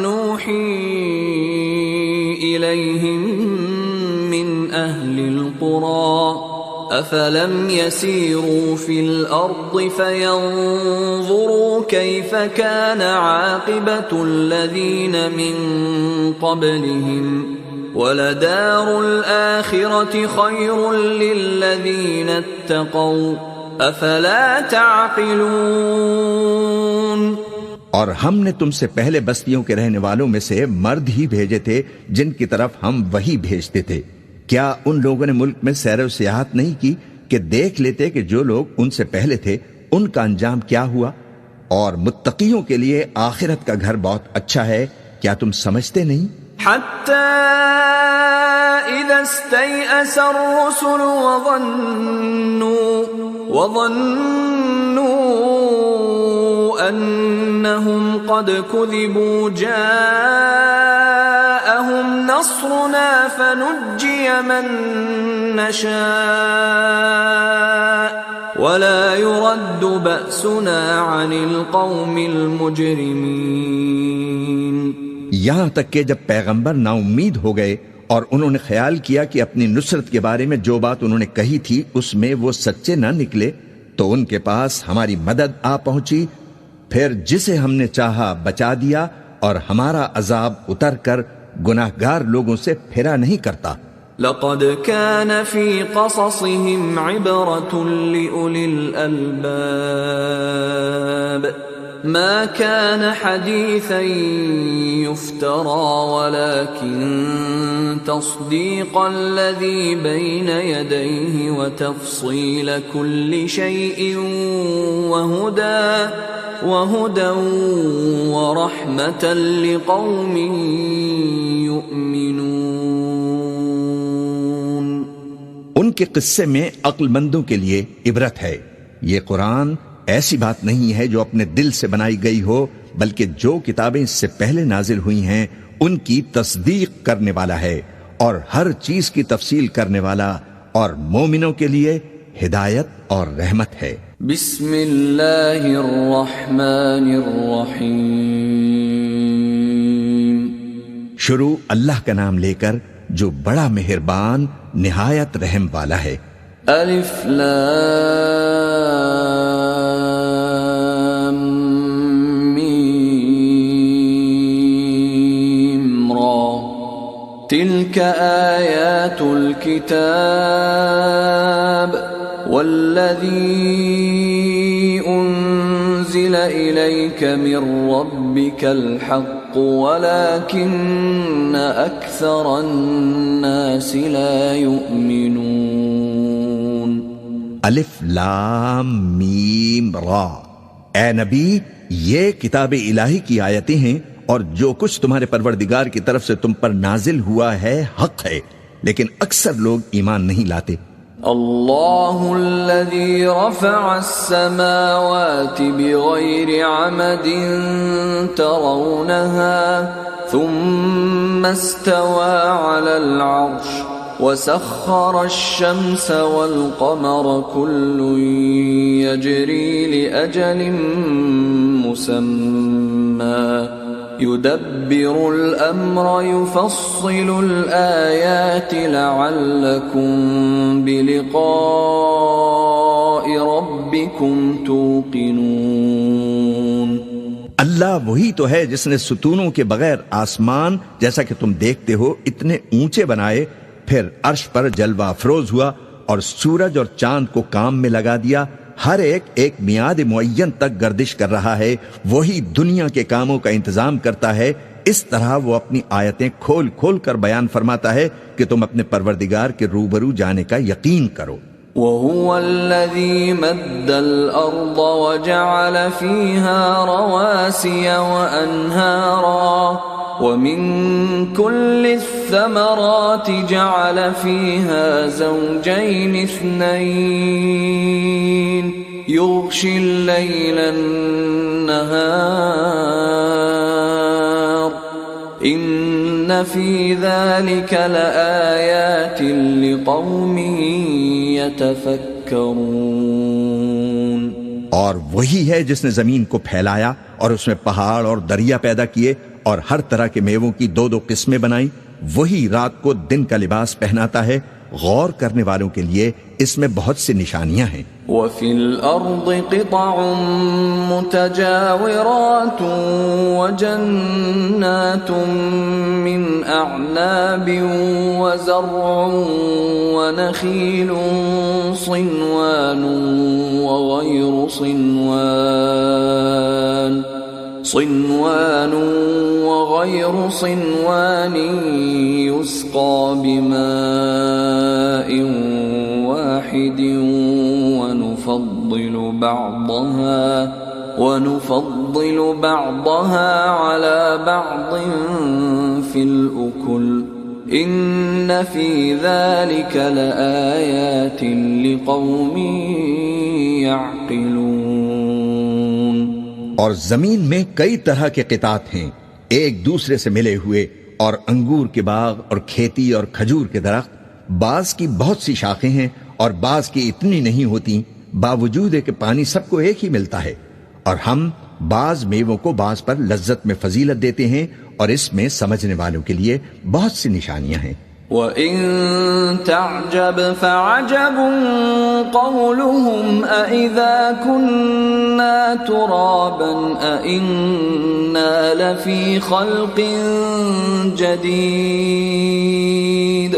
نوحي إليهم من أهل القرى أفلم يسيروا في الأرض فينظروا كيف كان عاقبة الذين من قبلهم وَلَدَارُ الْآخِرَةِ خَيْرٌ لِّلَّذِينَ اتَّقَوْا أَفَلَا تَعْقِلُونَ۔ اور ہم نے تم سے پہلے بستیوں کے رہنے والوں میں سے مرد ہی بھیجے تھے جن کی طرف ہم وہی بھیجتے تھے۔ کیا ان لوگوں نے ملک میں سیر و سیاحت نہیں کی کہ دیکھ لیتے کہ جو لوگ ان سے پہلے تھے ان کا انجام کیا ہوا؟ اور متقیوں کے لیے آخرت کا گھر بہت اچھا ہے، کیا تم سمجھتے نہیں؟ حتى إذا استيأس الرسل وظنوا أنهم قد كذبوا جاءهم نصرنا فنجي من نشاء ولا يرد بأسنا عن القوم المجرمين۔ یہاں تک کہ جب پیغمبر نا امید ہو گئے اور انہوں نے خیال کیا کہ اپنی نصرت کے بارے میں جو بات انہوں نے کہی تھی اس میں وہ سچے نہ نکلے، تو ان کے پاس ہماری مدد آ پہنچی، پھر جسے ہم نے چاہا بچا دیا، اور ہمارا عذاب اتر کر گناہگار لوگوں سے پھرا نہیں کرتا۔ لقد كان في قصصهم عبرة لأولي الألباب ما كان حديثا يفترى ولكن تصديق الذي بين يديه وتفصيل كل شيء وهدى ورحمة لقوم يؤمنون۔ ان کے قصے میں عقل مندوں کے لیے عبرت ہے۔ یہ قرآن ایسی بات نہیں ہے جو اپنے دل سے بنائی گئی ہو، بلکہ جو کتابیں اس سے پہلے نازل ہوئی ہیں ان کی تصدیق کرنے والا ہے، اور ہر چیز کی تفصیل کرنے والا، اور مومنوں کے لیے ہدایت اور رحمت ہے۔ بسم اللہ الرحمن الرحیم۔ شروع اللہ کا نام لے کر جو بڑا مہربان نہایت رحم والا ہے۔ الف لام میم را تلك آیات الكتاب والذی انزل الیک من ربک الحق ولكن اکثر الناس لا یؤمنون۔ الف لام میم را، اے نبی یہ کتاب الہی کی آیتیں ہیں، اور جو کچھ تمہارے پروردگار کی طرف سے تم پر نازل ہوا ہے حق ہے، لیکن اکثر لوگ ایمان نہیں لاتے۔ اللہ الذی رفع السماوات بغیر عمد ترونها ثم استوى على العرش وسخر الشمس والقمر كل يجري لأجل مسمى يدبر الأمر يفصل الآيات لعلكم بلقاء ربكم توقنون۔ اللہ وہی تو ہے جس نے ستونوں کے بغیر آسمان جیسا کہ تم دیکھتے ہو اتنے اونچے بنائے، پھر عرش پر جلوہ افروز ہوا اور سورج اور چاند کو کام میں لگا دیا، ہر ایک ایک میعاد معین تک گردش کر رہا ہے، وہی دنیا کے کاموں کا انتظام کرتا ہے، اس طرح وہ اپنی آیتیں کھول کھول کر بیان فرماتا ہے کہ تم اپنے پروردگار کے روبرو جانے کا یقین کرو۔ وَهُوَ الَّذِي مَدَّ الْأَرْضَ وَجَعَلَ فِيهَا رَوَاسِيَ وَأَنْهَارًا وَمِن كُلِّ الثَّمَرَاتِ جَعَلَ فِيهَا زَوْجَيْنِ اثْنَيْنِ يُغْشِي اللَّيْلَ النَّهَارَ إِنَّ فِي ذَلِكَ لَآيَاتٍ لِقَوْمٍ يَتَفَكَّرُونَ۔ اور وہی ہے جس نے زمین کو پھیلایا اور اس میں پہاڑ اور دریا پیدا کیے اور ہر طرح کے میووں کی دو دو قسمیں بنائیں، وہی رات کو دن کا لباس پہناتا ہے، غور کرنے والوں کے لیے اس میں بہت سی نشانیاں ہیں۔ وَفِي الْأَرْضِ قِطَعٌ مُتَجَاوِرَاتٌ وَجَنَّاتٌ مِّنْ أَعْنَابٍ وَزَرْعٌ وَنَخِيلٌ صِنْوَانٌ وَغَيْرُ صِنْوَانٍ يُسْقَى بِمَاءٍ واحد ونفضل بعضها على بعض في الأكل إن في ذلك لآيات لقوم يعقلون۔ اور زمین میں کئی طرح کے قطعات ہیں، ایک دوسرے سے ملے ہوئے، اور انگور کے باغ اور کھیتی اور کھجور کے درخت، بعض کی بہت سی شاخیں ہیں اور بعض کی اتنی نہیں ہوتی، باوجود ہے کہ پانی سب کو ایک ہی ملتا ہے، اور ہم بعض میووں کو بعض پر لذت میں فضیلت دیتے ہیں، اور اس میں سمجھنے والوں کے لیے بہت سی نشانیاں ہیں۔ وَإِن تَعْجَبْ فَعَجَبٌ قَوْلُهُمْ أَإِذَا كُنَّا تُرَابًا أَإِنَّا لَفِي خَلْقٍ جَدِيدٍ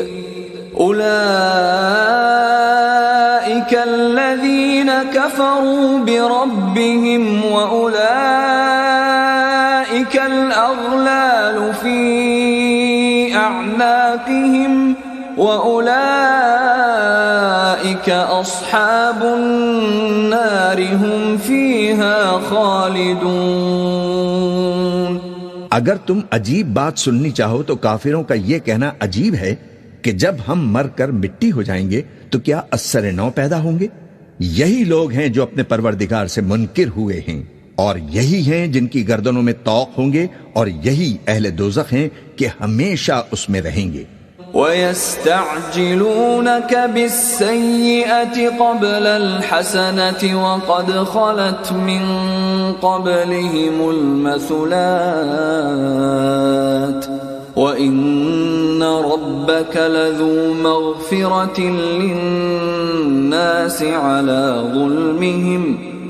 أُولَئِكَ الَّذِينَ كَفَرُوا بِرَبِّهِمْ وَأُولَئِكَ الْأَغْلَالُ فِي أَعْنَاقِهِمْ وَأُولَئِكَ أَصْحَابُ النَّارِ هُمْ فِيهَا خَالِدُونَ۔ اگر تم عجیب بات سننی چاہو تو کافروں کا یہ کہنا عجیب ہے کہ جب ہم مر کر مٹی ہو جائیں گے تو کیا اثر نو پیدا ہوں گے؟ یہی لوگ ہیں جو اپنے پروردگار سے منکر ہوئے ہیں، اور یہی ہیں جن کی گردنوں میں طوق ہوں گے، اور یہی اہل دوزخ ہیں کہ ہمیشہ اس میں رہیں گے۔ وَيَسْتَعْجِلُونَكَ بِالسَّيِّئَةِ قَبْلَ الْحَسَنَةِ وَقَدْ خَلَتْ مِنْ قَبْلِهِمُ الْمَثُلَاتِ وَإِنَّ رَبَّكَ لَذُو مَغْفِرَةٍ لِلنَّاسِ عَلَى ظُلْمِهِمْ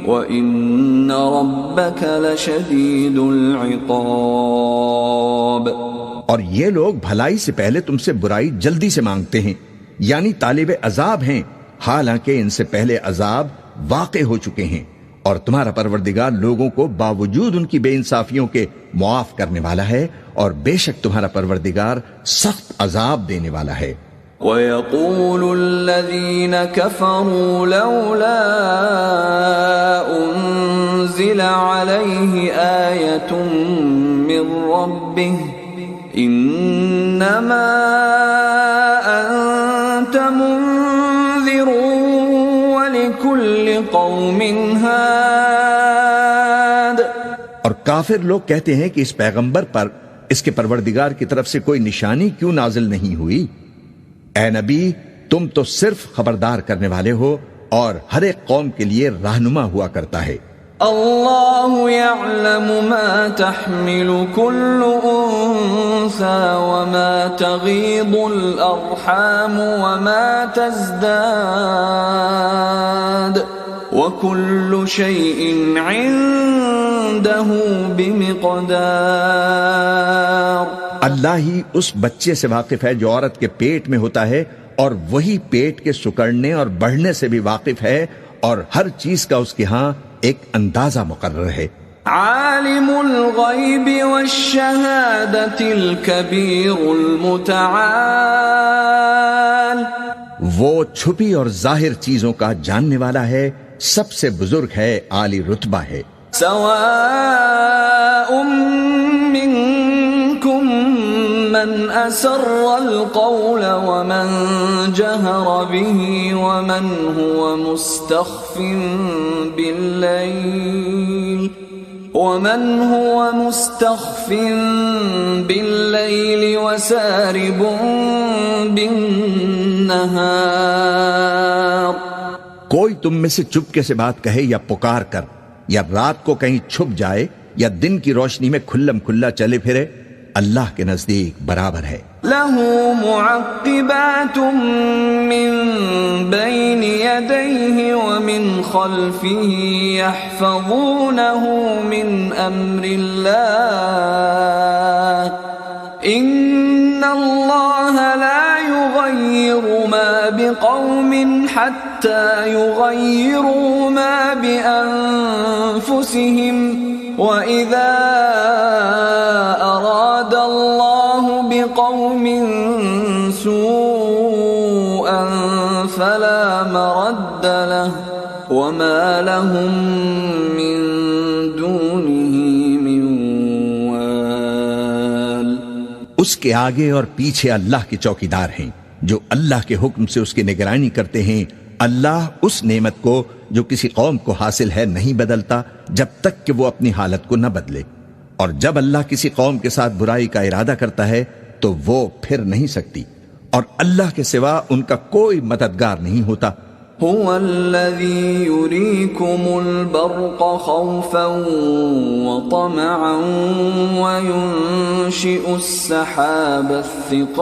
وَإِنَّ رَبَّكَ لَشَدِيدُ الْعِقَابِ۔ اور یہ لوگ بھلائی سے پہلے تم سے برائی جلدی سے مانگتے ہیں، یعنی طالب عذاب ہیں، حالانکہ ان سے پہلے عذاب واقع ہو چکے ہیں، اور تمہارا پروردگار لوگوں کو باوجود ان کی بے انصافیوں کے معاف کرنے والا ہے، اور بے شک تمہارا پروردگار سخت عذاب دینے والا ہے۔ وَيَقُولُ الَّذِينَ كَفَرُوا لَوْلَا أُنزِلَ عَلَيْهِ آيَةٌ مِّن رَّبِّهِ إِنَّمَا أَنتَ مُنذِرٌ وَلِكُلِّ قَوْمٍ هَادٍ۔ اور کافر لوگ کہتے ہیں کہ اس پیغمبر پر اس کے پروردگار کی طرف سے کوئی نشانی کیوں نازل نہیں ہوئی؟ اے نبی، تم تو صرف خبردار کرنے والے ہو اور ہر ایک قوم کے لیے رہنما ہوا کرتا ہے۔ اللہ يعلم ما تحمل كل انثى وما تغيض الارحام وما تزداد وكل شيء عنده بمقدار۔ اللہ ہی اس بچے سے واقف ہے جو عورت کے پیٹ میں ہوتا ہے، اور وہی پیٹ کے سکڑنے اور بڑھنے سے بھی واقف ہے، اور ہر چیز کا اس کے ہاں ایک اندازہ مقرر ہے۔ عالم الغیب والشہادۃ الکبیر المتعال، وہ چھپی اور ظاہر چیزوں کا جاننے والا ہے، سب سے بزرگ ہے، عالی رتبہ ہے۔ سواء منکم من اسر القول ومن جہر به ومن هو مستخف باللیل وسارب بالنہار۔ کوئی تم میں سے چپکے سے بات کہے یا پکار کر، یا رات کو کہیں چھپ جائے یا دن کی روشنی میں کھلم کھلا چلے پھرے، اللہ کے نزدیک برابر ہے۔ لَهُ مُعَقِّبَاتٌ مِّن بَيْنِ يَدَيْهِ وَمِنْ خَلْفِهِ يَحْفَظُونَهُ مِنْ أَمْرِ اللَّهِ إِنَّ اللَّهَ لَا يُغَيِّرُ مَا بِقَوْمٍ حَتَّى يُغَيِّرُوا مَا بِأَنفُسِهِمْ وَإِذَا أَرَادَ اللَّهُ بِقَوْمٍ سُوءًا فَلَا مَرَدَّ لَهُ وَمَا لَهُم مِّن دُونِهِ مِن وَالٍ۔ اس کے آگے اور پیچھے اللہ کے چوکیدار ہیں جو اللہ کے حکم سے اس کی نگرانی کرتے ہیں۔ اللہ اس نعمت کو جو کسی قوم کو حاصل ہے نہیں بدلتا جب تک کہ وہ اپنی حالت کو نہ بدلے، اور جب اللہ کسی قوم کے ساتھ برائی کا ارادہ کرتا ہے تو وہ پھر نہیں سکتی، اور اللہ کے سوا ان کا کوئی مددگار نہیں ہوتا۔ هو الذي يريكم البرق خوفا وطمعا وينشئ السحاب الثقال،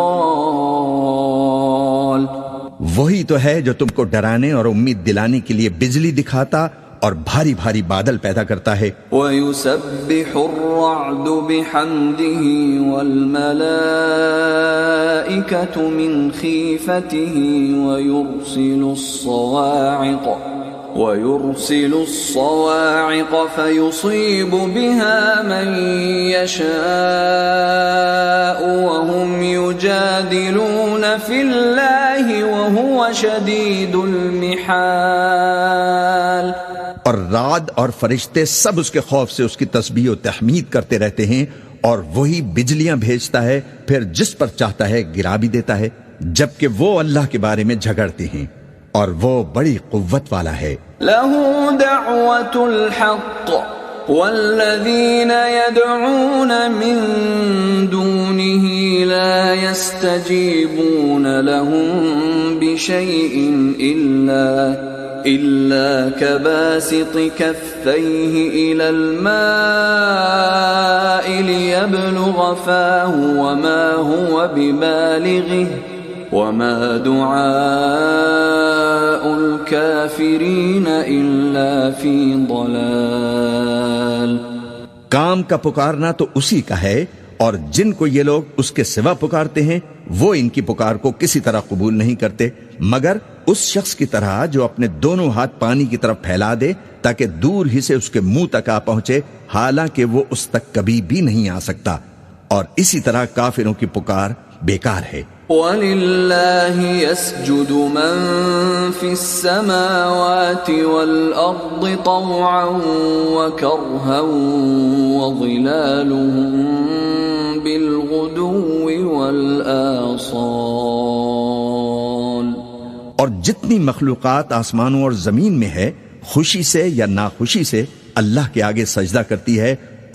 وہی تو ہے جو تم کو ڈرانے اور امید دلانے کے لیے بجلی دکھاتا اور بھاری بھاری بادل پیدا کرتا ہے۔ وَيُسَبِّحُ الرَّعْدُ بِحَمْدِهِ وَالْمَلَائِكَةُ مِنْ خِيفَتِهِ وَيُرْسِلُ الصَّوَاعِقَ فَيُصِيبُ بِهَا مَنْ يَشَاءُ وَهُمْ يُجَادِلُونَ فِي اللَّهِ وَهُوَ شَدِيدُ الْمِحَالِ۔ اور رعد اور فرشتے سب اس کے خوف سے اس کی تسبیح و تحمید کرتے رہتے ہیں، اور وہی بجلیاں بھیجتا ہے، پھر جس پر چاہتا ہے گرا بھی دیتا ہے، جبکہ وہ اللہ کے بارے میں جھگڑتے ہیں، اور وہ بڑی قوت والا ہے۔ لَهُ دَعْوَةُ الْحَقِّ وَالَّذِينَ يَدْعُونَ مِن دُونِهِ لَا يَسْتَجِيبُونَ لَهُم بِشَيْءٍ إِلَّا كَبَاسِطِ كَفَّيْهِ إِلَى الْمَاءِ لِيَبْلُغَ فَاهُ وَمَا هُوَ بِبَالِغِهِ وَمَا دُعَاءُ الْكَافِرِينَ إِلَّا فِي ضَلَالٍ۔ کام کا پکارنا تو اسی کا ہے، اور جن کو یہ لوگ اس کے سوا پکارتے ہیں وہ ان کی پکار کو کسی طرح قبول نہیں کرتے مگر اس شخص کی طرح جو اپنے دونوں ہاتھ پانی کی طرف پھیلا دے تاکہ دور ہی سے اس کے منہ تک آ پہنچے، حالانکہ وہ اس تک کبھی بھی نہیں آ سکتا، اور اسی طرح کافروں کی پکار بیکار ہے۔ وَلِلَّهِ يَسْجُدُ مَن فِي السَّمَاوَاتِ وَالْأَرْضِ طَوْعًا وَكَرْهًا وَظِلَالُهُم بِالْغُدُوِّ وَالْآصَالِ۔ اور جتنی مخلوقات آسمانوں اور زمین میں ہے، خوشی سے یا ناخوشی سے اللہ کے آگے سجدہ کرتی ہے،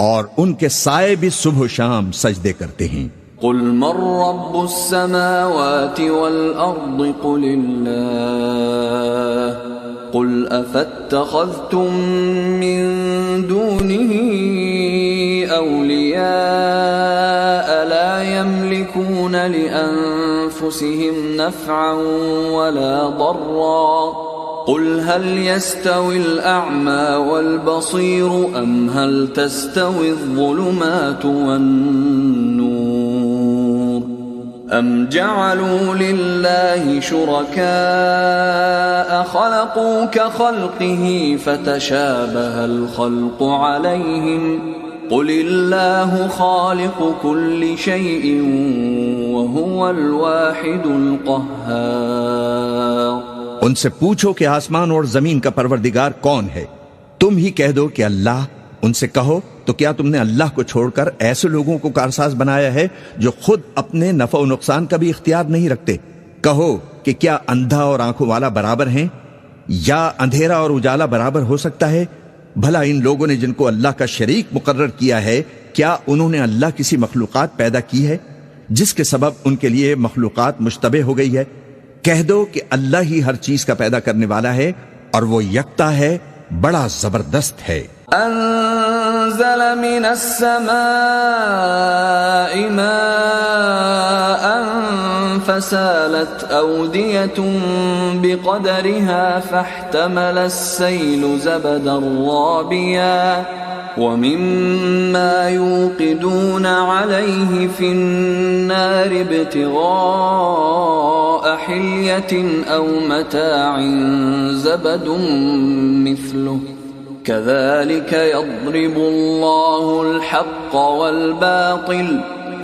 اور ان کے سائے بھی صبح و شام سجدے کرتے ہیں۔ قل من رب السماوات والأرض قل الله قل أفاتخذتم من دونه أولياء لا يملكون لأنفسهم نفعا ولا ضرا قل هل يستوي الأعمى والبصير أم هل تستوي الظلمات والنور أَمْ جَعَلُوا لِلَّهِ شُرَكَاءَ خَلَقُوا كَخَلْقِهِ فَتَشَابَهَ الْخَلْقُ عَلَيْهِمْ قُلِ اللَّهُ خَالِقُ كُلِّ شَيْءٍ وَهُوَ الْوَاحِدُ الْقَهَّارُ۔ ان سے پوچھو کہ آسمان اور زمین کا پروردگار کون ہے؟ تم ہی کہہ دو کہ اللہ۔ ان سے کہو تو کیا تم نے اللہ کو چھوڑ کر ایسے لوگوں کو کارساز بنایا ہے جو خود اپنے نفع و نقصان کا بھی اختیار نہیں رکھتے؟ کہو کہ کیا اندھا اور آنکھوں والا برابر ہیں، یا اندھیرا اور اجالا برابر ہو سکتا ہے؟ بھلا ان لوگوں نے جن کو اللہ کا شریک مقرر کیا ہے، کیا انہوں نے اللہ کسی مخلوقات پیدا کی ہے جس کے سبب ان کے لیے مخلوقات مشتبہ ہو گئی ہے؟ کہہ دو کہ اللہ ہی ہر چیز کا پیدا کرنے والا ہے اور وہ یکتا ہے، بڑا زبردست ہے۔ انزل من السماء ماء فسالت اودية بقدرها فاحتمل السيل زبدا رابيا ومما يوقدون عليه في النار ابتغاء حلية أو متاع زبد مثله كذلك يضرب الله الحق والباطل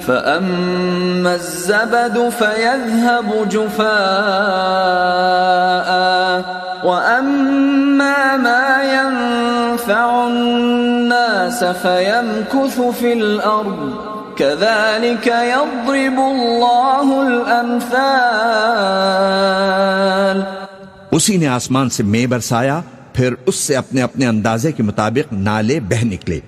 فأما الزبد فيذهب جفاء وأما ما ينفع الناس فيمكث في الأرض كذلك يضرب الله الأمثال۔ اسی نے آسمان سے مے برسایا، پھر اس سے اپنے اپنے اندازے کے مطابق نالے بہ نکلے،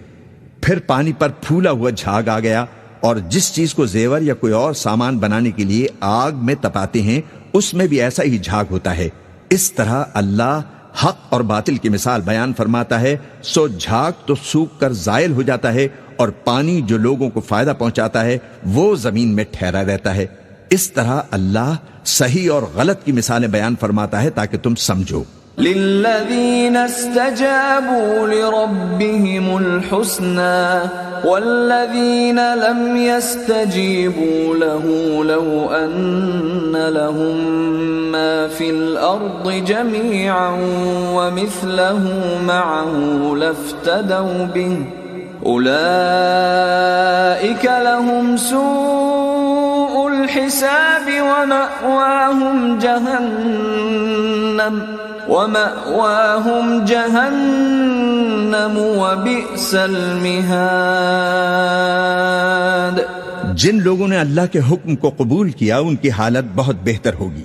پھر پانی پر پھولا ہوا جھاگ آ گیا، اور جس چیز کو زیور یا کوئی اور سامان بنانے کے لیے آگ میں تپاتے ہیں اس میں بھی ایسا ہی جھاگ ہوتا ہے۔ اس طرح اللہ حق اور باطل کی مثال بیان فرماتا ہے، سو جھاگ تو سوکھ کر زائل ہو جاتا ہے، اور پانی جو لوگوں کو فائدہ پہنچاتا ہے وہ زمین میں ٹھہرا رہتا ہے۔ اس طرح اللہ صحیح اور غلط کی مثالیں بیان فرماتا ہے تاکہ تم سمجھو۔ للذين استجابوا لربهم الحسنى والذين لم يستجيبوا له لو أن لهم ما في الأرض جميعا ومثله معه لافتدوا به أولئك لهم سوء الحساب ومأواهم جہنم وبئس المہاد۔ جن لوگوں نے اللہ کے حکم کو قبول کیا ان کی حالت بہت بہتر ہوگی،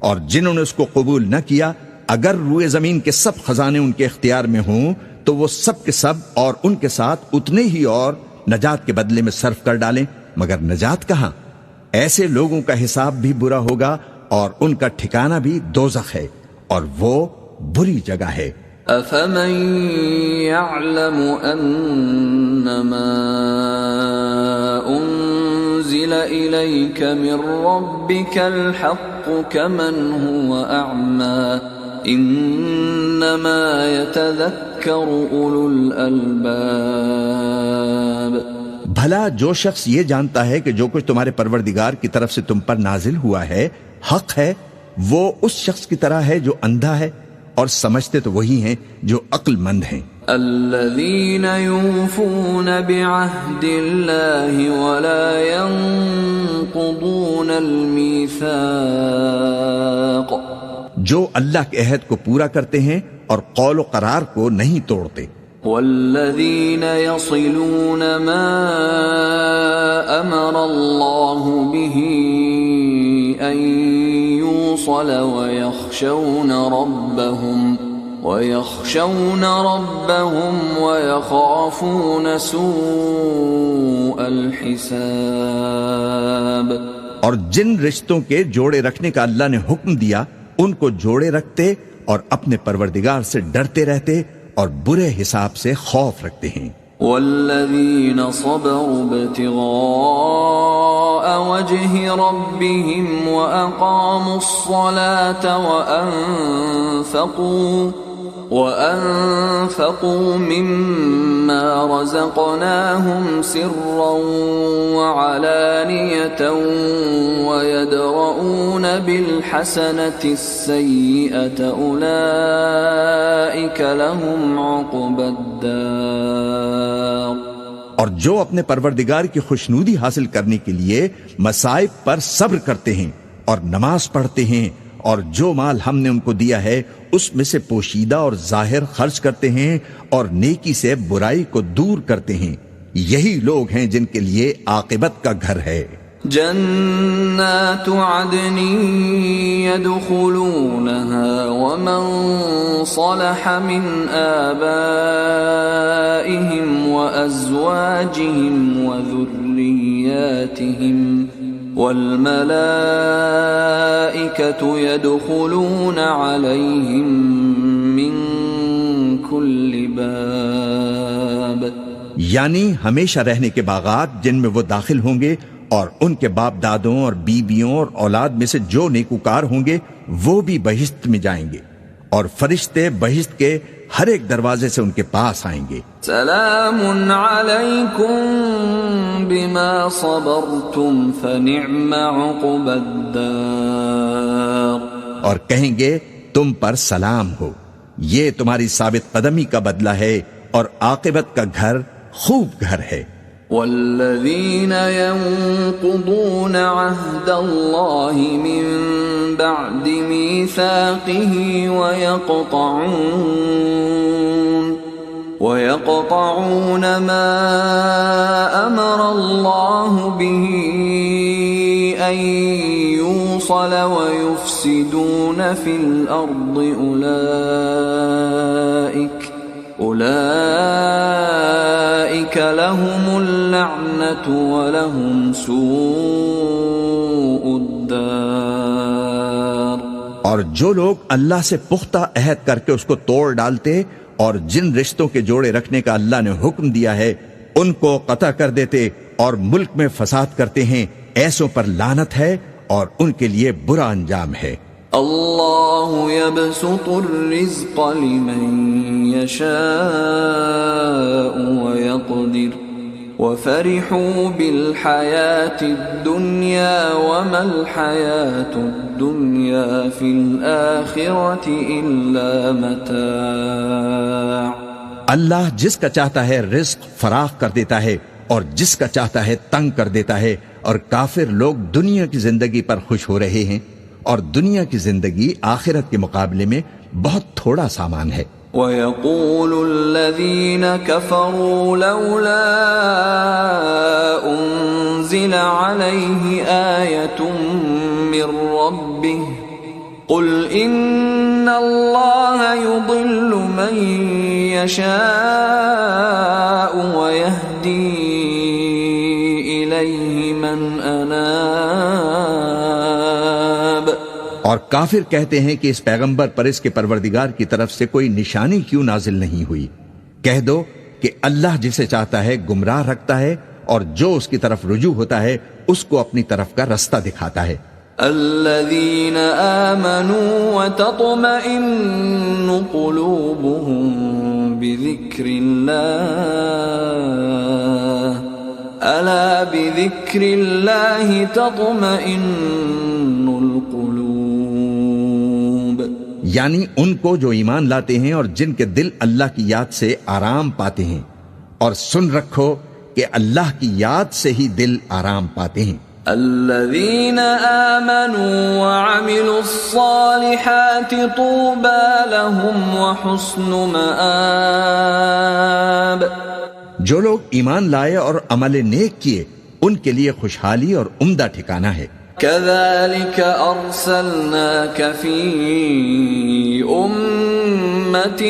اور جنہوں نے اس کو قبول نہ کیا اگر روئے زمین کے سب خزانے ان کے اختیار میں ہوں تو وہ سب کے سب اور ان کے ساتھ اتنے ہی اور نجات کے بدلے میں صرف کر ڈالیں، مگر نجات کہاں؟ ایسے لوگوں کا حساب بھی برا ہوگا اور ان کا ٹھکانہ بھی دوزخ ہے، اور وہ بری جگہ ہے۔ افمن يعلم انما انزل اليك من ربك الحق كمن هو اعمى انما يتذكر اولو الالباب۔ بھلا جو شخص یہ جانتا ہے کہ جو کچھ تمہارے پروردگار کی طرف سے تم پر نازل ہوا ہے حق ہے، وہ اس شخص کی طرح ہے جو اندھا ہے، اور سمجھتے تو وہی ہیں جو عقل مند ہیں۔ الذين يوفون بعهد الله ولا ينقضون الميثاق، جو اللہ کے عہد کو پورا کرتے ہیں اور قول و قرار کو نہیں توڑتے۔ والذين يصلون ما امر الله به ان يوصل ويخشون ربهم ويخافون سوء الحساب۔ اور جن رشتوں کے جوڑے رکھنے کا اللہ نے حکم دیا ان کو جوڑے رکھتے اور اپنے پروردگار سے ڈرتے رہتے اور برے حساب سے خوف رکھتے ہیں۔ والذین صبروا ابتغاء وجه ربهم وأقاموا الصلاة وأنفقوا مما رزقناهم سرا وعلانية ويدرؤون بالحسنة السيئة أولئك لهم عقبى الدار. اور جو اپنے پروردگار کی خوشنودی حاصل کرنے کے لیے مصائب پر صبر کرتے ہیں اور نماز پڑھتے ہیں اور جو مال ہم نے ان کو دیا ہے اس میں سے پوشیدہ اور ظاہر خرچ کرتے ہیں اور نیکی سے برائی کو دور کرتے ہیں، یہی لوگ ہیں جن کے لیے عاقبت کا گھر ہے. جنات عدن يدخلونها ومن صلح من آبائهم وأزواجهم وذرياتهم والملائكة يدخلون عليهم من كل باب. یعنی ہمیشہ رہنے کے باغات جن میں وہ داخل ہوں گے، اور ان کے باپ دادوں اور بیویوں اور اولاد میں سے جو نیکوکار ہوں گے وہ بھی بہشت میں جائیں گے، اور فرشتے بہشت کے ہر ایک دروازے سے ان کے پاس آئیں گے. سلام علیکم بما صبرتم فنعم عقبى الدار. اور کہیں گے تم پر سلام ہو، یہ تمہاری ثابت قدمی کا بدلہ ہے اور عاقبت کا گھر خوب گھر ہے. والذين ينقضون عهد الله من بعد ميثاقه ويقطعون ما أمر الله به أن يوصل ويفسدون في الأرض أولئك لهم اللعنة ولهم سوء الدار. اور جو لوگ اللہ سے پختہ عہد کر کے اس کو توڑ ڈالتے اور جن رشتوں کے جوڑے رکھنے کا اللہ نے حکم دیا ہے ان کو قطع کر دیتے اور ملک میں فساد کرتے ہیں، ایسوں پر لعنت ہے اور ان کے لیے برا انجام ہے. اللہ يبسط الرزق لمن يشاء ويقدر وفرحوا بالحياة الدنيا وما الحياة الدنيا في الآخرة إلا متاع. اللہ جس کا چاہتا ہے رزق فراخ کر دیتا ہے اور جس کا چاہتا ہے تنگ کر دیتا ہے، اور کافر لوگ دنیا کی زندگی پر خوش ہو رہے ہیں، اور دنیا کی زندگی آخرت کے مقابلے میں بہت تھوڑا سامان ہے. وَيَقُولُ الَّذِينَ كَفَرُوا لَوْلَا أُنزِلَ عَلَيْهِ آيَةٌ مِّن رَّبِّهِ قُلْ إِنَّ اللَّهَ يُضِلُّ مَن يَشَاءُ وَيَهْدِي إِلَيْهِ مَنْ أَنَابَ. اور کافر کہتے ہیں کہ اس پیغمبر پر اس کے پروردگار کی طرف سے کوئی نشانی کیوں نازل نہیں ہوئی؟ کہہ دو کہ اللہ جسے چاہتا ہے گمراہ رکھتا ہے، اور جو اس کی طرف رجوع ہوتا ہے اس کو اپنی طرف کا رستہ دکھاتا ہے. الذين آمنوا وتطمئن قلوبهم بذكر الله ألا بذكر الله تطمئن القلوب. یعنی ان کو جو ایمان لاتے ہیں اور جن کے دل اللہ کی یاد سے آرام پاتے ہیں، اور سن رکھو کہ اللہ کی یاد سے ہی دل آرام پاتے ہیں. الذين آمنوا وعملوا الصالحات طوبى لهم وحسن مآب. جو لوگ ایمان لائے اور عمل نیک کیے ان کے لیے خوشحالی اور عمدہ ٹھکانہ ہے. كذلك أرسلناك في أمة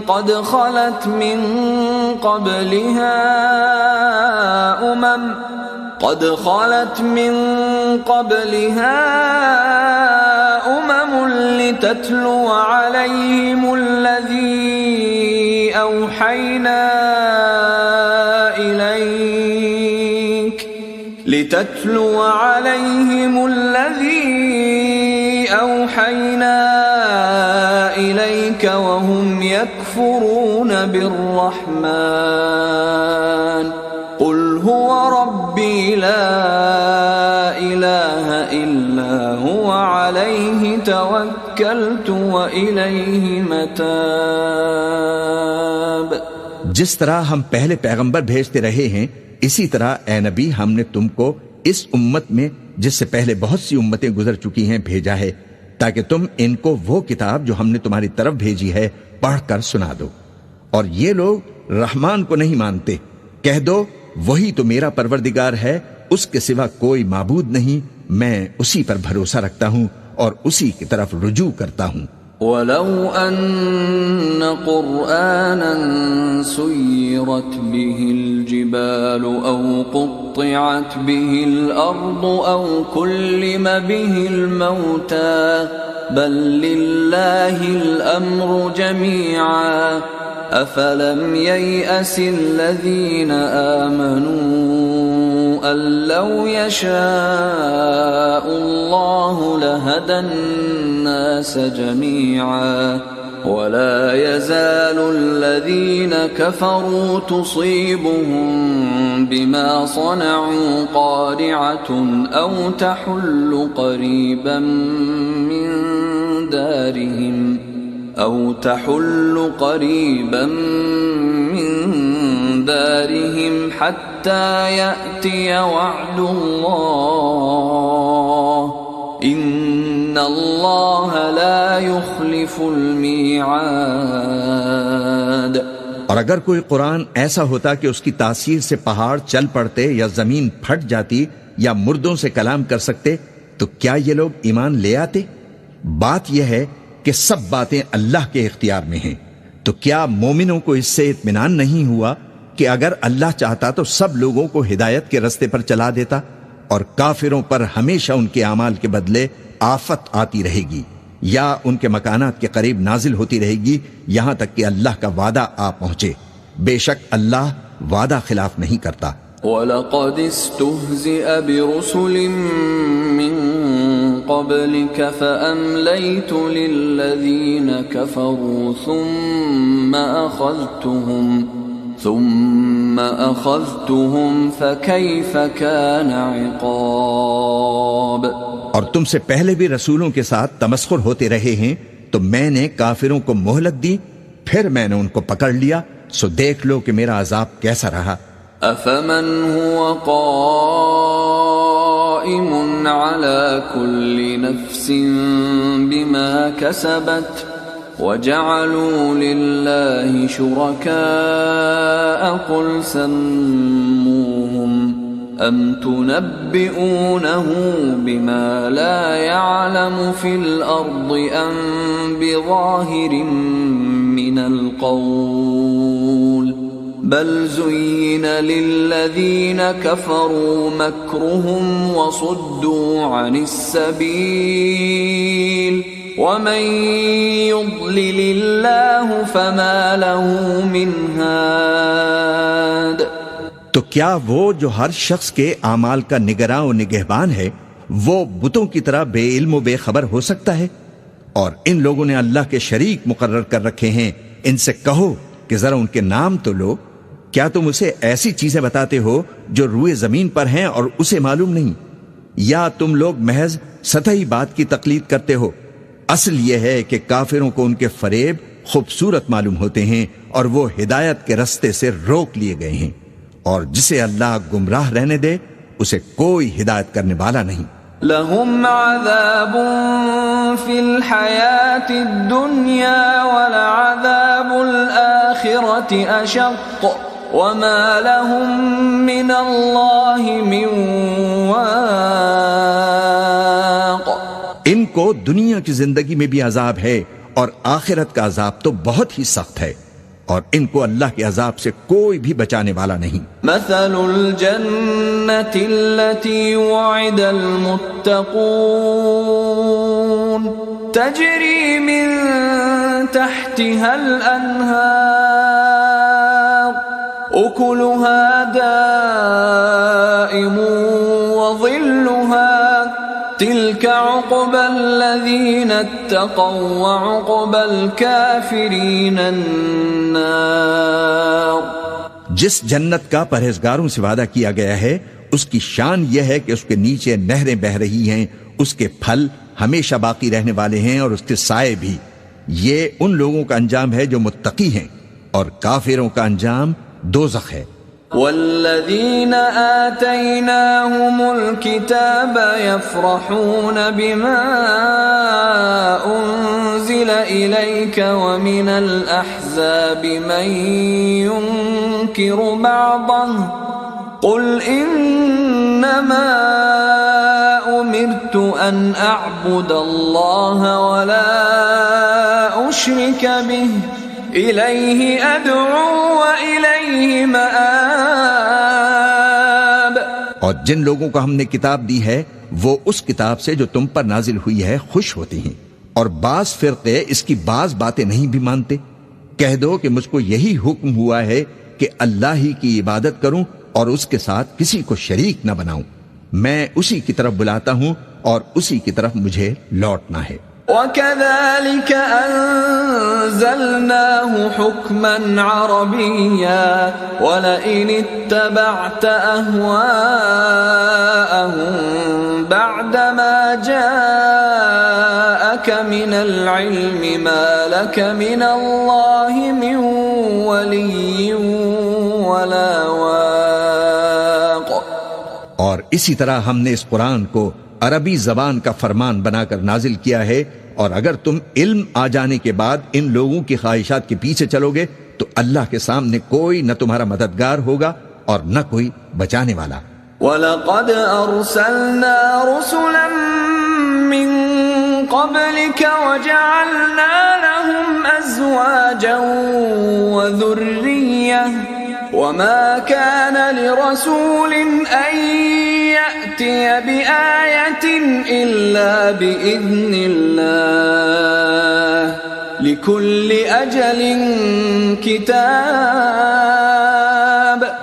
قد خلت من قبلها أمم لتتلو عليهم الذي أوحينا إليك لتتلو عليهم الذي أوحينا إليك وهم يكفرون بالرحمن قل هو ربي لا إله إلا هو عليه توكلت وإليه متاب۔ جس طرح ہم پہلے پیغمبر بھیجتے رہے ہیں اسی طرح اے نبی ہم نے تم کو اس امت میں جس سے پہلے بہت سی امتیں گزر چکی ہیں بھیجا ہے تاکہ تم ان کو وہ کتاب جو ہم نے تمہاری طرف بھیجی ہے پڑھ کر سنا دو، اور یہ لوگ رحمان کو نہیں مانتے، کہہ دو وہی تو میرا پروردگار ہے، اس کے سوا کوئی معبود نہیں، میں اسی پر بھروسہ رکھتا ہوں اور اسی کی طرف رجوع کرتا ہوں۔ وَلَوْ أَنَّ قُرْآنًا سُيِّرَتْ بِهِ الْجِبَالُ أَوْ قُطِّعَتْ بِهِ الْأَرْضُ أَوْ كُلِّمَ بِهِ الْمَوْتَى بَل لِّلَّهِ الْأَمْرُ جَمِيعًا أَفَلَمْ يَيْأَسِ الَّذِينَ آمَنُوا أَن لَّوْ يَشَاءُ اللَّهُ لَهَدَى النَّاسَ جَمِيعًا وَلَا يَزَالُ الَّذِينَ كَفَرُوا تُصِيبُهُم بِمَا صَنَعُوا قَارِعَةٌ أَوْ تَحُلُّ قَرِيبًا مِّن دَارِهِمْ حَتَّى يَأْتِيَ وَعْدُ اللَّهِ إِنَّ اللَّهَ لَا يُخْلِفُ الْمِيعَادَ۔ اور اگر کوئی قرآن ایسا ہوتا کہ اس کی تاثیر سے پہاڑ چل پڑتے یا زمین پھٹ جاتی یا مردوں سے کلام کر سکتے تو کیا یہ لوگ ایمان لے آتے؟ بات یہ ہے کہ سب باتیں اللہ کے اختیار میں ہیں، تو کیا مومنوں کو اس سے اطمینان نہیں ہوا کہ اگر اللہ چاہتا تو سب لوگوں کو ہدایت کے رستے پر چلا دیتا، اور کافروں پر ہمیشہ ان کے اعمال کے بدلے آفت آتی رہے گی یا ان کے مکانات کے قریب نازل ہوتی رہے گی یہاں تک کہ اللہ کا وعدہ آ پہنچے، بے شک اللہ وعدہ خلاف نہیں کرتا۔ وَلَقَدِ اسْتُهْزِئَ بِرُسُلٍ مِّن قَبْلِكَ فَأَمْلَيْتُ لِلَّذِينَ كَفَرُوا ثُمَّ أَخَذْتُهُمْ فَكَيْفَ كَانَ عِقَابِ۔ اور تم سے پہلے بھی رسولوں کے ساتھ تمسخر ہوتے رہے ہیں تو میں نے کافروں کو مہلت دی، پھر میں نے ان کو پکڑ لیا، سو دیکھ لو کہ میرا عذاب کیسا رہا۔ أَفَمَنْ هُوَ قَائِمٌ عَلَى كُلِّ نَفْسٍ بِمَا كَسَبَتْ وَجَعَلُوا لِلَّهِ شُرَكَاءَ قُلْ سَمُّوهُمْ أَمْ تُنَبِّئُونَهُ بِمَا لَا يَعْلَمُ فِي الْأَرْضِ أَمْ بِظَاهِرٍ مِّنَ الْقَوْلِ بَلْ زُيِّنَ لِلَّذِينَ كَفَرُوا مَكْرُهُمْ وَصُدُّوا عَنِ السَّبِيلِ وَمَن يُضْلِلِ اللَّهُ فَمَا لَهُ مِنْ هَادٍ۔ تو کیا وہ جو ہر شخص کے اعمال کا نگراں و نگہبان ہے وہ بتوں کی طرح بے علم و بے خبر ہو سکتا ہے؟ اور ان لوگوں نے اللہ کے شریک مقرر کر رکھے ہیں، ان سے کہو کہ ذرا ان کے نام تو لو، کیا تم اسے ایسی چیزیں بتاتے ہو جو روئے زمین پر ہیں اور اسے معلوم نہیں؟ یا تم لوگ محض سطحی بات کی تقلید کرتے ہو؟ اصل یہ ہے کہ کافروں کو ان کے فریب خوبصورت معلوم ہوتے ہیں اور وہ ہدایت کے رستے سے روک لیے گئے ہیں، اور جسے اللہ گمراہ رہنے دے اسے کوئی ہدایت کرنے والا نہیں۔ لَهُمْ عَذَابٌ فِي الْحَيَاةِ الدُّنْيَا وَلَعَذَابُ الْآخِرَةِ أَشَقُّ وَمَا لَهُم مِّنَ اللَّهِ مِن وَاقٍ۔ ان کو دنیا کی زندگی میں بھی عذاب ہے اور آخرت کا عذاب تو بہت ہی سخت ہے، اور ان کو اللہ کے عذاب سے کوئی بھی بچانے والا نہیں۔ مثل الجنة التي وعد المتقون تجري من تحتها الأنهار أكلها دائم عقبى الذين اتقوا وعقبى الكافرين النار. جس جنت کا پرہیزگاروں سے وعدہ کیا گیا ہے اس کی شان یہ ہے کہ اس کے نیچے نہریں بہہ رہی ہیں، اس کے پھل ہمیشہ باقی رہنے والے ہیں اور اس کے سائے بھی. یہ ان لوگوں کا انجام ہے جو متقی ہیں، اور کافروں کا انجام دوزخ ہے. والذين آتيناهم الكتاب يفرحون بما أنزل إليك ومن الأحزاب من ينكر بعضه قل إنما أمرت أن أعبد الله ولا أشرك به إليه أدعو وإليه مآب. اور جن لوگوں کو ہم نے کتاب دی ہے وہ اس کتاب سے جو تم پر نازل ہوئی ہے خوش ہوتی ہیں، اور بعض فرقے اس کی بعض باتیں نہیں بھی مانتے. کہہ دو کہ مجھ کو یہی حکم ہوا ہے کہ اللہ ہی کی عبادت کروں اور اس کے ساتھ کسی کو شریک نہ بناؤں. میں اسی کی طرف بلاتا ہوں اور اسی کی طرف مجھے لوٹنا ہے. وَكَذَلِكَ أَنزَلْنَاهُ حُكْمًا عَرَبِيًّا وَلَئِنِ اتَّبَعْتَ أَهْوَاءَهُمْ بَعْدَمَا جَاءَكَ مِنَ الْعِلْمِ مَا لَكَ مِنَ اللَّهِ مِنْ وَلِيٍّ وَلَا وَاقٍ. اور اسی طرح ہم نے اس قرآن کو عربی زبان کا فرمان بنا کر نازل کیا ہے، اور اگر تم علم آ جانے کے بعد ان لوگوں کی خواہشات کے پیچھے چلو گے تو اللہ کے سامنے کوئی نہ تمہارا مددگار ہوگا اور نہ کوئی بچانے والا. وَلَقَدْ أَرْسَلْنَا رُسُلًا مِّن قَبْلِكَ وَجَعَلْنَا لَهُمْ أَزْوَاجًا وَذُرِّيَّةً وَمَا كَانَ لِرَسُولٍ أَن يَأْتِيَ بِآيَةٍ إِلَّا بِإِذْنِ اللَّهِ لِكُلِّ أَجَلٍ كِتَابٌ.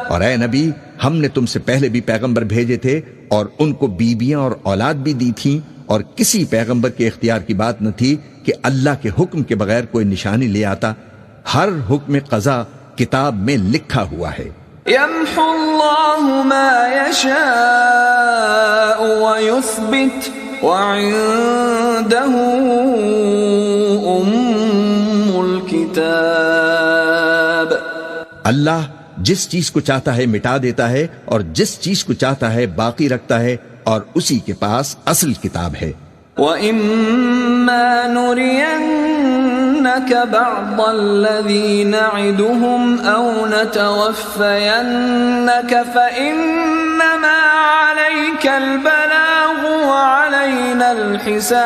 اور اے نبی، ہم نے تم سے پہلے بھی پیغمبر بھیجے تھے اور ان کو بیویاں اور اولاد بھی دی تھیں، اور کسی پیغمبر کے اختیار کی بات نہ تھی کہ اللہ کے حکم کے بغیر کوئی نشانی لے آتا. ہر حکم قضا کتاب میں لکھا ہوا ہے. يَمْحُو اللَّهُ مَا يَشَاءُ وَيُثْبِتُ وَعِندَهُ أُمُّ الْكِتَابِ. اللہ جس چیز کو چاہتا ہے مٹا دیتا ہے اور جس چیز کو چاہتا ہے باقی رکھتا ہے، اور اسی کے پاس اصل کتاب ہے. وَإِمَّا نُرِيَنَّكَ بَعْضَ الَّذِي نَعِدُهُمْ أَوْ نَتَوَفَّيَنَّكَ فَإِنَّمَا عَلَيْكَ الْبَلَاغُ وَعَلَيْنَا الْحِسَابُ.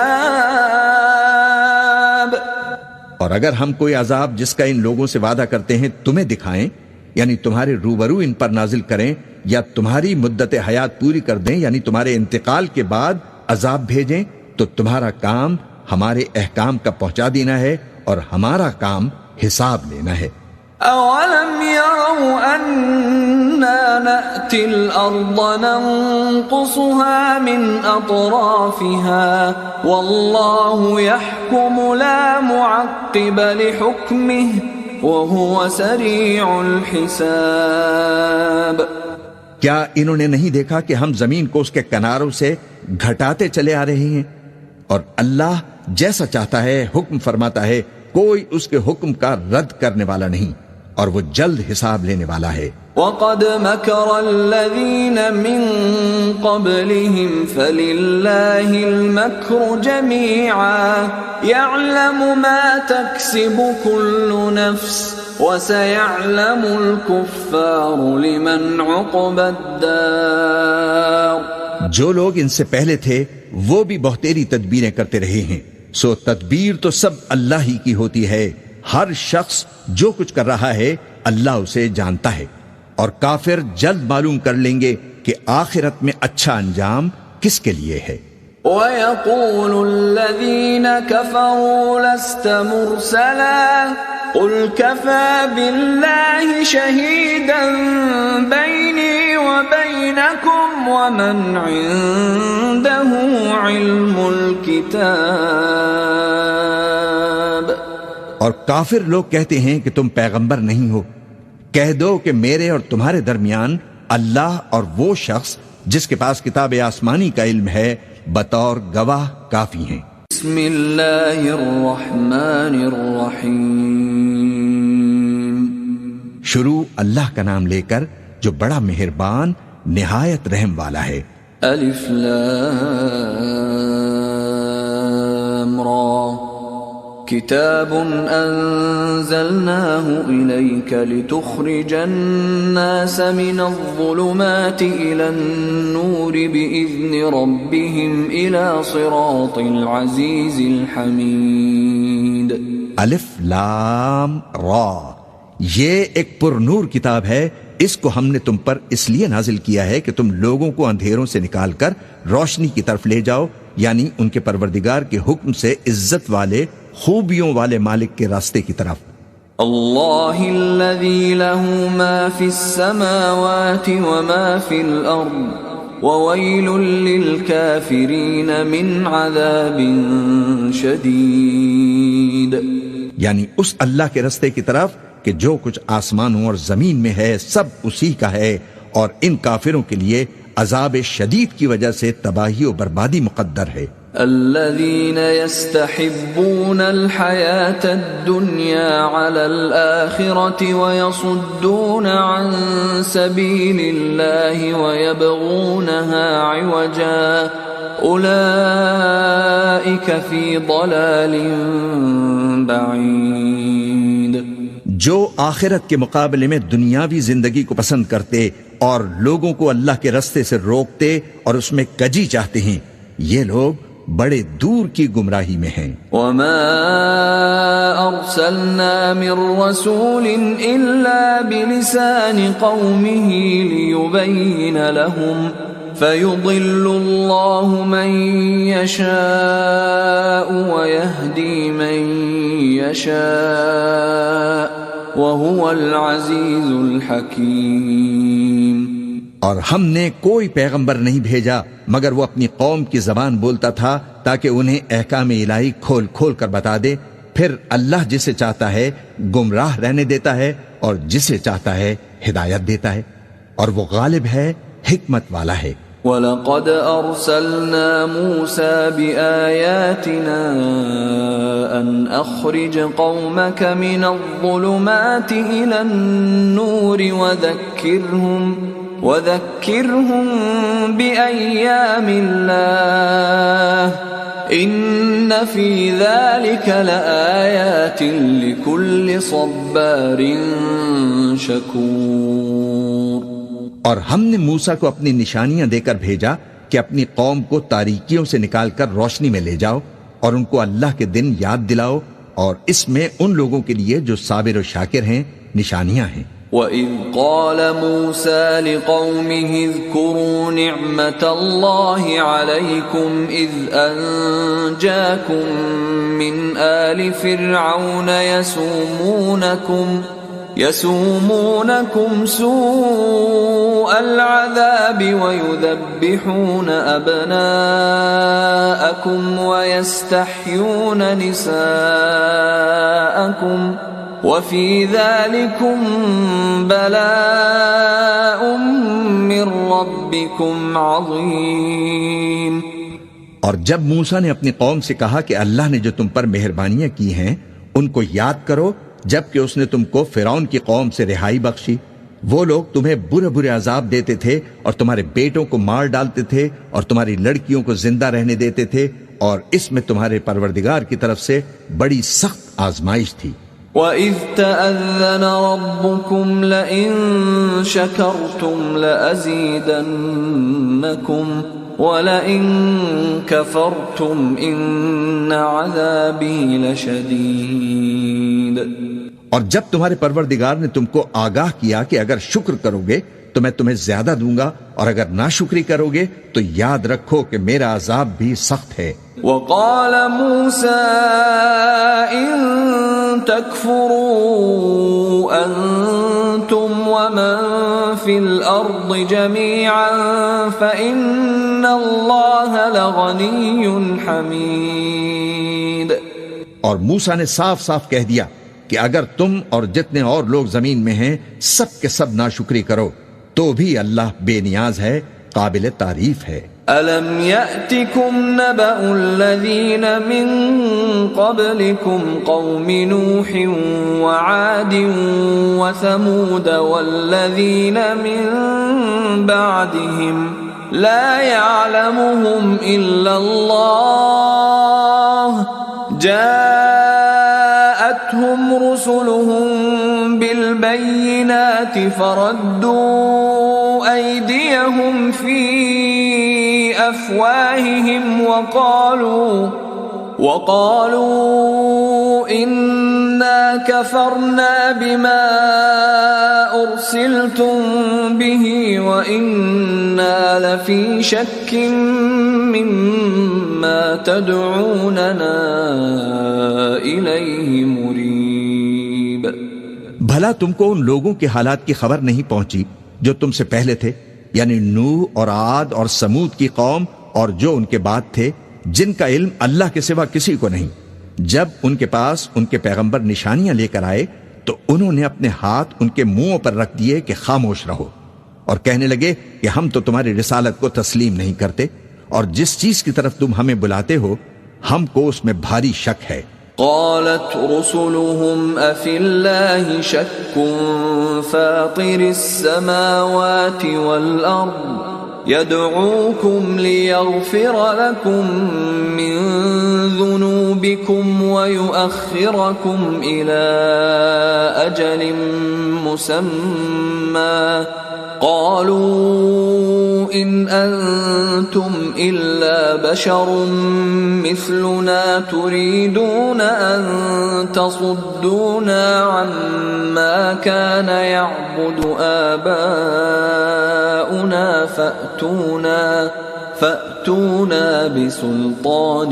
اور اگر ہم کوئی عذاب جس کا ان لوگوں سے وعدہ کرتے ہیں تمہیں دکھائیں، یعنی تمہارے روبرو ان پر نازل کریں، یا تمہاری مدت حیات پوری کر دیں، یعنی تمہارے انتقال کے بعد عذاب بھیجیں، تو تمہارا کام ہمارے احکام کا پہنچا دینا ہے اور ہمارا کام حساب لینا ہے. أَوَلَمْ يَرَوْا أَنَّا نَأْتِي الْأَرْضَ نَنْقُصُهَا مِنْ أَطْرَافِهَا وَاللَّهُ يَحْكُمُ لَا مُعَقِّبَ لِحُكْمِهِ وَهُوَ سَرِيعُ الْحِسَابِ. کیا انہوں نے نہیں دیکھا کہ ہم زمین کو اس کے کناروں سے گھٹاتے چلے آ رہے ہیں، اور اللہ جیسا چاہتا ہے حکم فرماتا ہے، کوئی اس کے حکم کا رد کرنے والا نہیں، اور وہ جلد حساب لینے والا ہے. وَقَدْ مَكَرَ الَّذِينَ مِن قَبْلِهِمْ فَلِلَّهِ الْمَكْرُ جَمِيعًا يَعْلَمُ مَا تَكْسِبُ كُلُّ نَفْسٍ وَسَيَعْلَمُ الْكُفَّارُ لِمَنْ عُقْبَى الدَّارِ. جو لوگ ان سے پہلے تھے وہ بھی بہتیری تدبیریں کرتے رہے ہیں، سو تدبیر تو سب اللہ ہی کی ہوتی ہے. ہر شخص جو کچھ کر رہا ہے اللہ اسے جانتا ہے، اور کافر جلد معلوم کر لیں گے کہ آخرت میں اچھا انجام کس کے لیے ہے. وَيَقُولُ الَّذِينَ كَفَرُوا لَسْتَ مُرْسَلًا قُلْ كَفَى بِاللَّهِ شَهِيدًا بَيْنِي وبينكم ومن عنده علم الكتاب. اور کافر لوگ کہتے ہیں کہ تم پیغمبر نہیں ہو. کہہ دو کہ میرے اور تمہارے درمیان اللہ اور وہ شخص جس کے پاس کتاب آسمانی کا علم ہے بطور گواہ کافی ہیں. بسم اللہ الرحمن الرحیم. شروع اللہ کا نام لے کر جو بڑا مہربان نہایت رحم والا ہے. الف لام را کتاب انزلناه الیک لتخرج الناس من الظلمات الى النور باذن ربهم الى صراط العزیز الحمید. الف لام را، یہ ایک پر نور کتاب ہے. اس کو ہم نے تم پر اس لیے نازل کیا ہے کہ تم لوگوں کو اندھیروں سے نکال کر روشنی کی طرف لے جاؤ، یعنی ان کے پروردگار کے حکم سے عزت والے خوبیوں والے مالک کے راستے کی طرف. اللہ الذی له ما فی السماوات وما فی الارض وویل للکافرین من عذاب شدید. یعنی اس اللہ کے راستے کی طرف کہ جو کچھ آسمانوں اور زمین میں ہے سب اسی کا ہے، اور ان کافروں کے لیے عذاب شدید کی وجہ سے تباہی و بربادی مقدر ہے. الذين يستحبون الحياة الدنيا على الآخرة ويصدون عن سبيل الله ويبغونها عوجا أولئك في ضلال بعيد. جو آخرت کے مقابلے میں دنیاوی زندگی کو پسند کرتے اور لوگوں کو اللہ کے راستے سے روکتے اور اس میں کجی چاہتے ہیں، یہ لوگ بڑے دور کی گمراہی میں ہیں. وما ارسلنا من رسول الا بلسان قومه ليبين لهم فيضل الله من يشاء ويهدي من يشاء وهو العزيز الحكيم. اور ہم نے کوئی پیغمبر نہیں بھیجا مگر وہ اپنی قوم کی زبان بولتا تھا تاکہ انہیں احکام الہی کھول کھول کر بتا دے. پھر اللہ جسے چاہتا ہے گمراہ رہنے دیتا ہے اور جسے چاہتا ہے ہدایت دیتا ہے، اور وہ غالب ہے، حکمت والا ہے. وَلَقَدْ أَرْسَلْنَا مُوسَى بِآيَاتِنَا أَنْ أَخْرِجْ قَوْمَكَ مِنَ الظُّلُمَاتِ إِلَى النُّورِ وَذَكِّرْهُمْ بِأَيَّامِ اللَّهِ إِنَّ فِي ذَلِكَ لَآيَاتٍ لِكُلِّ صَبَّارٍ شَكُورٍ. اور ہم نے موسیٰ کو اپنی نشانیاں دے کر بھیجا کہ اپنی قوم کو تاریکیوں سے نکال کر روشنی میں لے جاؤ اور ان کو اللہ کے دن یاد دلاؤ، اور اس میں ان لوگوں کے لیے جو صابر و شاکر ہیں نشانیاں ہیں. وَإِذْ قَالَ مُوسَى لِقَوْمِهِ اذْكُرُوا نِعْمَةَ اللَّهِ عَلَيْكُمْ إِذْ أَنْجَاكُمْ مِنْ آلِ فِرْعَوْنَ يَسُومُونَكُمْ سُوءَ الْعَذَابِ وَيُذَبِّحُونَ أَبْنَاءَكُمْ وَيَسْتَحْيُونَ نِسَاءَكُمْ وَفِي ذَلِكُمْ بَلَاءٌ مِّن رَّبِّكُمْ عَظِيمٌ. اور جب موسیٰ نے اپنی قوم سے کہا کہ اللہ نے جو تم پر مہربانیاں کی ہیں ان کو یاد کرو، جبکہ اس نے تم کو فرعون کی قوم سے رہائی بخشی. وہ لوگ تمہیں برے برے عذاب دیتے تھے اور تمہارے بیٹوں کو مار ڈالتے تھے اور تمہاری لڑکیوں کو زندہ رہنے دیتے تھے، اور اس میں تمہارے پروردگار کی طرف سے بڑی سخت آزمائش تھی. وَإِذْ تَأَذَّنَ رَبُّكُمْ لَئِن شَكَرْتُمْ لَأَزِيدَنَّكُمْ وَلَئِن كَفَرْتُمْ إِنَّ عَذَابِي لَشَدِيدٌ. اور جب تمہارے پروردگار نے تم کو آگاہ کیا کہ اگر شکر کرو گے تو میں تمہیں زیادہ دوں گا، اور اگر ناشکری کرو گے تو یاد رکھو کہ میرا عذاب بھی سخت ہے. وَقَالَ مُوسَىٰ إِن تَكْفُرُوا أَنتُمْ وَمَن فِي في الأرض جميعا فإن الله لغني حميد۔ اور موسیٰ نے صاف صاف کہہ دیا کہ اگر تم اور جتنے اور لوگ زمین میں ہیں سب کے سب ناشکری کرو تو بھی اللہ بے نیاز ہے، قابل تعریف ہے۔ أَلَمْ يَأْتِكُمْ نَبَأُ الَّذِينَ مِنْ قَبْلِكُمْ قَوْمِ نُوحٍ وَعَادٍ وَثَمُودَ وَالَّذِينَ مِنْ بَعْدِهِمْ لَا يَعْلَمُهُمْ إِلَّا اللَّهُ جَاءَتْهُمْ رُسُلُهُم بِالْبَيِّنَاتِ فَرَدُّوا أَيْدِيَهُمْ فِي أَفْوَاهِهِمْ وَقَالُوا إِنَّا كَفَرْنَا بِمَا أُرْسِلْتُمْ بِهِ وَإِنَّا لَفِي شَكٍّ مِّمَّا تَدْعُونَنَا إِلَيْهِ مُرِيبٍ۔ بھلا تم کو ان لوگوں کے حالات کی خبر نہیں پہنچی جو تم سے پہلے تھے، یعنی نوح اور عاد اور سمود کی قوم اور جو ان کے بعد تھے، جن کا علم اللہ کے سوا کسی کو نہیں۔ جب ان کے پاس ان کے پیغمبر نشانیاں لے کر آئے تو انہوں نے اپنے ہاتھ ان کے منہوں پر رکھ دیے کہ خاموش رہو، اور کہنے لگے کہ ہم تو تمہاری رسالت کو تسلیم نہیں کرتے، اور جس چیز کی طرف تم ہمیں بلاتے ہو ہم کو اس میں بھاری شک ہے۔ قالت رسلهم أفي الله شك فاطر السماوات والأرض يدعوكم ليغفر لكم من ذنوبكم ويؤخركم إلى أجل مسمى قالوا إن أنتم إلا بشر مثلنا تريدون أن تصدونا عما كان يعبد آباؤنا فأتونا بسلطان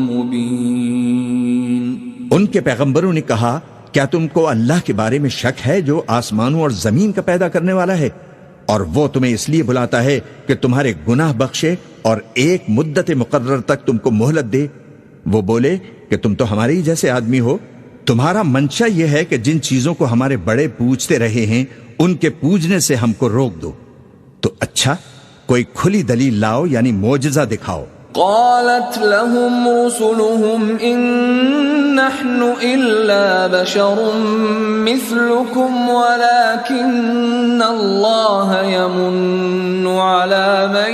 مبين۔ ان کے پیغمبروں نے کہا کیا تم کو اللہ کے بارے میں شک ہے جو آسمانوں اور زمین کا پیدا کرنے والا ہے، اور وہ تمہیں اس لیے بلاتا ہے کہ تمہارے گناہ بخشے اور ایک مدت مقرر تک تم کو مہلت دے؟ وہ بولے کہ تم تو ہمارے ہی جیسے آدمی ہو، تمہارا منشا یہ ہے کہ جن چیزوں کو ہمارے بڑے پوجتے رہے ہیں ان کے پوجنے سے ہم کو روک دو، تو اچھا کوئی کھلی دلیل لاؤ، یعنی معجزہ دکھاؤ۔ قالت لهم رسلهم إن نحن إلا بشر مثلكم ولكن الله يمن على من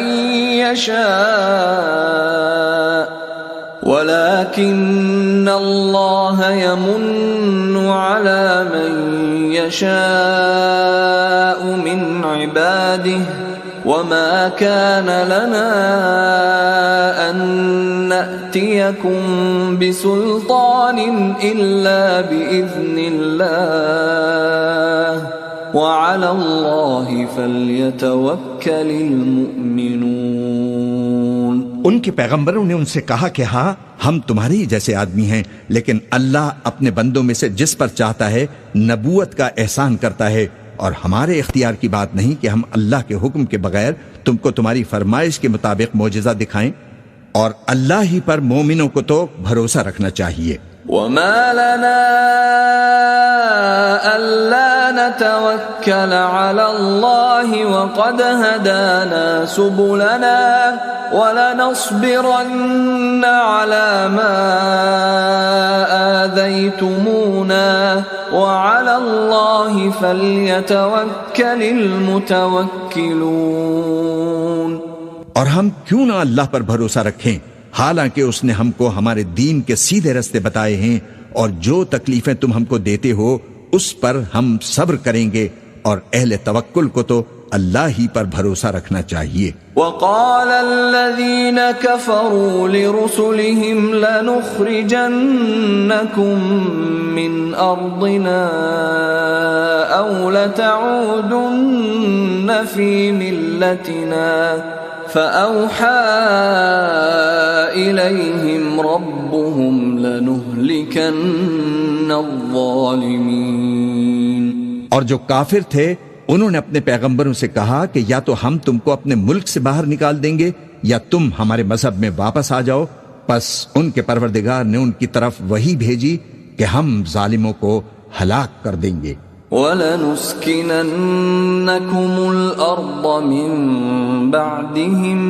يشاء من عباده وما كان لنا أن نأتيكم بسلطان إلا بإذن الله وعلى الله فليتوكل المؤمنون۔ ان کے پیغمبروں نے ان سے کہا کہ ہاں ہم تمہارے ہی جیسے آدمی ہیں، لیکن اللہ اپنے بندوں میں سے جس پر چاہتا ہے نبوت کا احسان کرتا ہے، اور ہمارے اختیار کی بات نہیں کہ ہم اللہ کے حکم کے بغیر تم کو تمہاری فرمائش کے مطابق معجزہ دکھائیں، اور اللہ ہی پر مومنوں کو تو بھروسہ رکھنا چاہیے۔ وما لنا ألا نتوكل على الله وقد هدانا سبلنا ولنصبرن على ما آذيتمونا وعلى الله فليتوكل المتوكلون۔ اور ہم کیوں نہ اللہ پر بھروسہ رکھیں حالانکہ اس نے ہم کو ہمارے دین کے سیدھے رستے بتائے ہیں، اور جو تکلیفیں تم ہم کو دیتے ہو اس پر ہم صبر کریں گے، اور اہل توکل کو تو اللہ ہی پر بھروسہ رکھنا چاہیے۔ وقال الذين كفروا لرسلهم لنخرجنكم من أرضنا أو لتعودن في ملتنا فأوحى إليهم ربهم لنهلكن الظالمين۔ اور جو کافر تھے انہوں نے اپنے پیغمبروں سے کہا کہ یا تو ہم تم کو اپنے ملک سے باہر نکال دیں گے یا تم ہمارے مذہب میں واپس آ جاؤ. پس ان کے پروردگار نے ان کی طرف وحی بھیجی کہ ہم ظالموں کو ہلاک کر دیں گے. وَلَنُسْكِنَنَّكُمُ الْأَرْضَ مِن بَعْدِهِمْ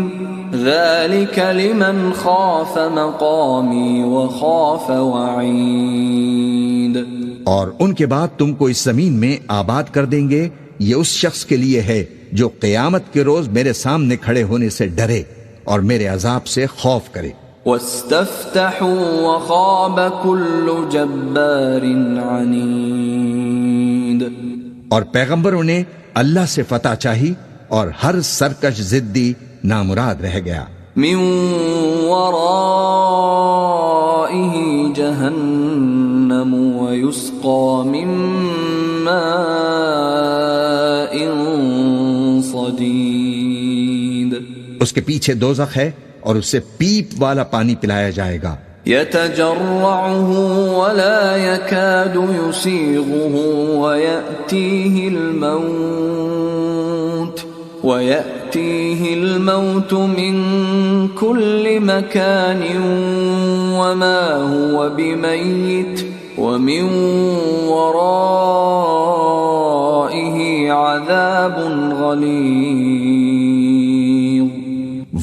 ذَلِكَ لِمَنْ خَافَ مَقَامِي وَخَافَ وَعِيدِ. اور ان کے بعد تم کو اس زمین میں آباد کر دیں گے. یہ اس شخص کے لیے ہے جو قیامت کے روز میرے سامنے کھڑے ہونے سے ڈرے اور میرے عذاب سے خوف کرے. وَاسْتَفْتَحُوا وَخَابَ كُلُّ جَبَّارٍ عَنِيدٍ. اور پیغمبروں نے اللہ سے فتح چاہی اور ہر سرکش ضدی نامراد رہ گیا. مِن وَرَائِهِ جَهَنَّمُ وَيُسْقَى مِن مَّاءٍ صَدِيدٍ. اس کے پیچھے دوزخ ہے اور اسے پیپ والا پانی پلایا جائے گا. يتجرعه ولا يكاد يسيغه ويأتيه الموت من كل مكان وما هو بميت ومن ورائه عذاب غليظ.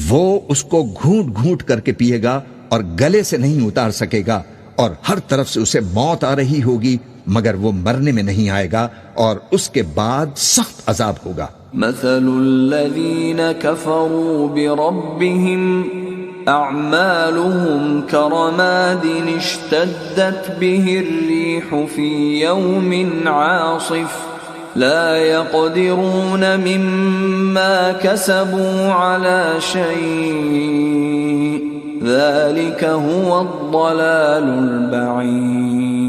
وہ اس کو گھونٹ گھونٹ کر کے پیے گا اور گلے سے نہیں اتار سکے گا اور ہر طرف سے اسے موت آ رہی ہوگی مگر وہ مرنے میں نہیں آئے گا اور اس کے بعد سخت عذاب ہوگا. مثل الذين كفروا بربهم أعمالهم كرماد اشتدت به الريح في يوم عاصف لا يقدرون مما كسبوا على شيء ذلك هو الضلال البعید.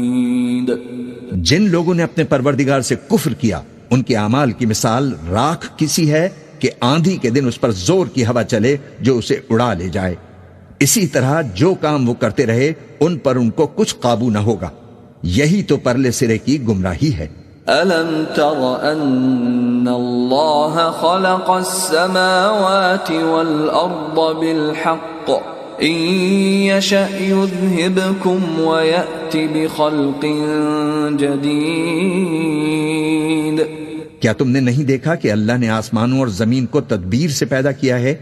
جن لوگوں نے اپنے پروردگار سے کفر کیا ان کے اعمال کی مثال راکھ کسی ہے کہ آندھی کے دن اس پر زور کی ہوا چلے جو اسے اڑا لے جائے. اسی طرح جو کام وہ کرتے رہے ان پر ان کو کچھ قابو نہ ہوگا. یہی تو پرلے سرے کی گمراہی ہے. أَلَمْ تَرَ أَنَّ اللَّهَ خَلَقَ السَّمَاوَاتِ وَالْأَرْضَ بِالْحَقِّ إِن يَشَأْ يُذْهِبْكُمْ وَيَأْتِ بِخَلْقٍ جَدِيدٍ. کیا تم نے نہیں دیکھا کہ اللہ نے آسمانوں اور زمین کو تدبیر سے پیدا کیا ہے؟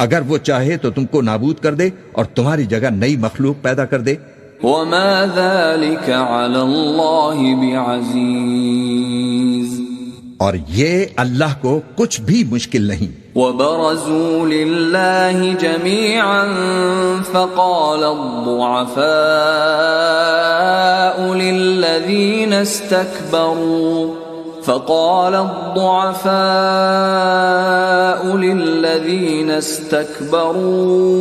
اگر وہ چاہے تو تم کو نابود کر دے اور تمہاری جگہ نئی مخلوق پیدا کر دے. وَمَا ذَلِكَ عَلَى اللَّهِ بِعَزِيزٍ. اور یہ اللہ کو کچھ بھی مشکل نہیں. وَبَرَزُوا لِلَّهِ جَمِيعًا فَقَالَ الضُّعَفَاءُ لِلَّذِينَ استكبروا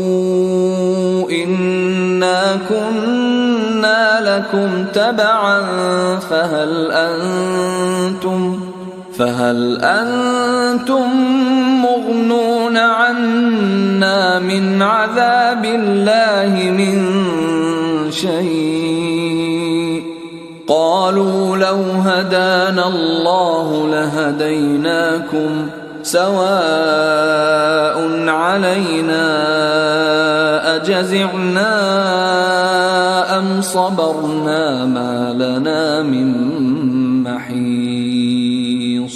إنا كنا لكم تبعا فهل أنتم مغنون عنا من عذاب الله من شيء قالوا لو هدانا الله لهديناكم سواء علينا أجزعنا أم صبرنا ما لنا من محيص.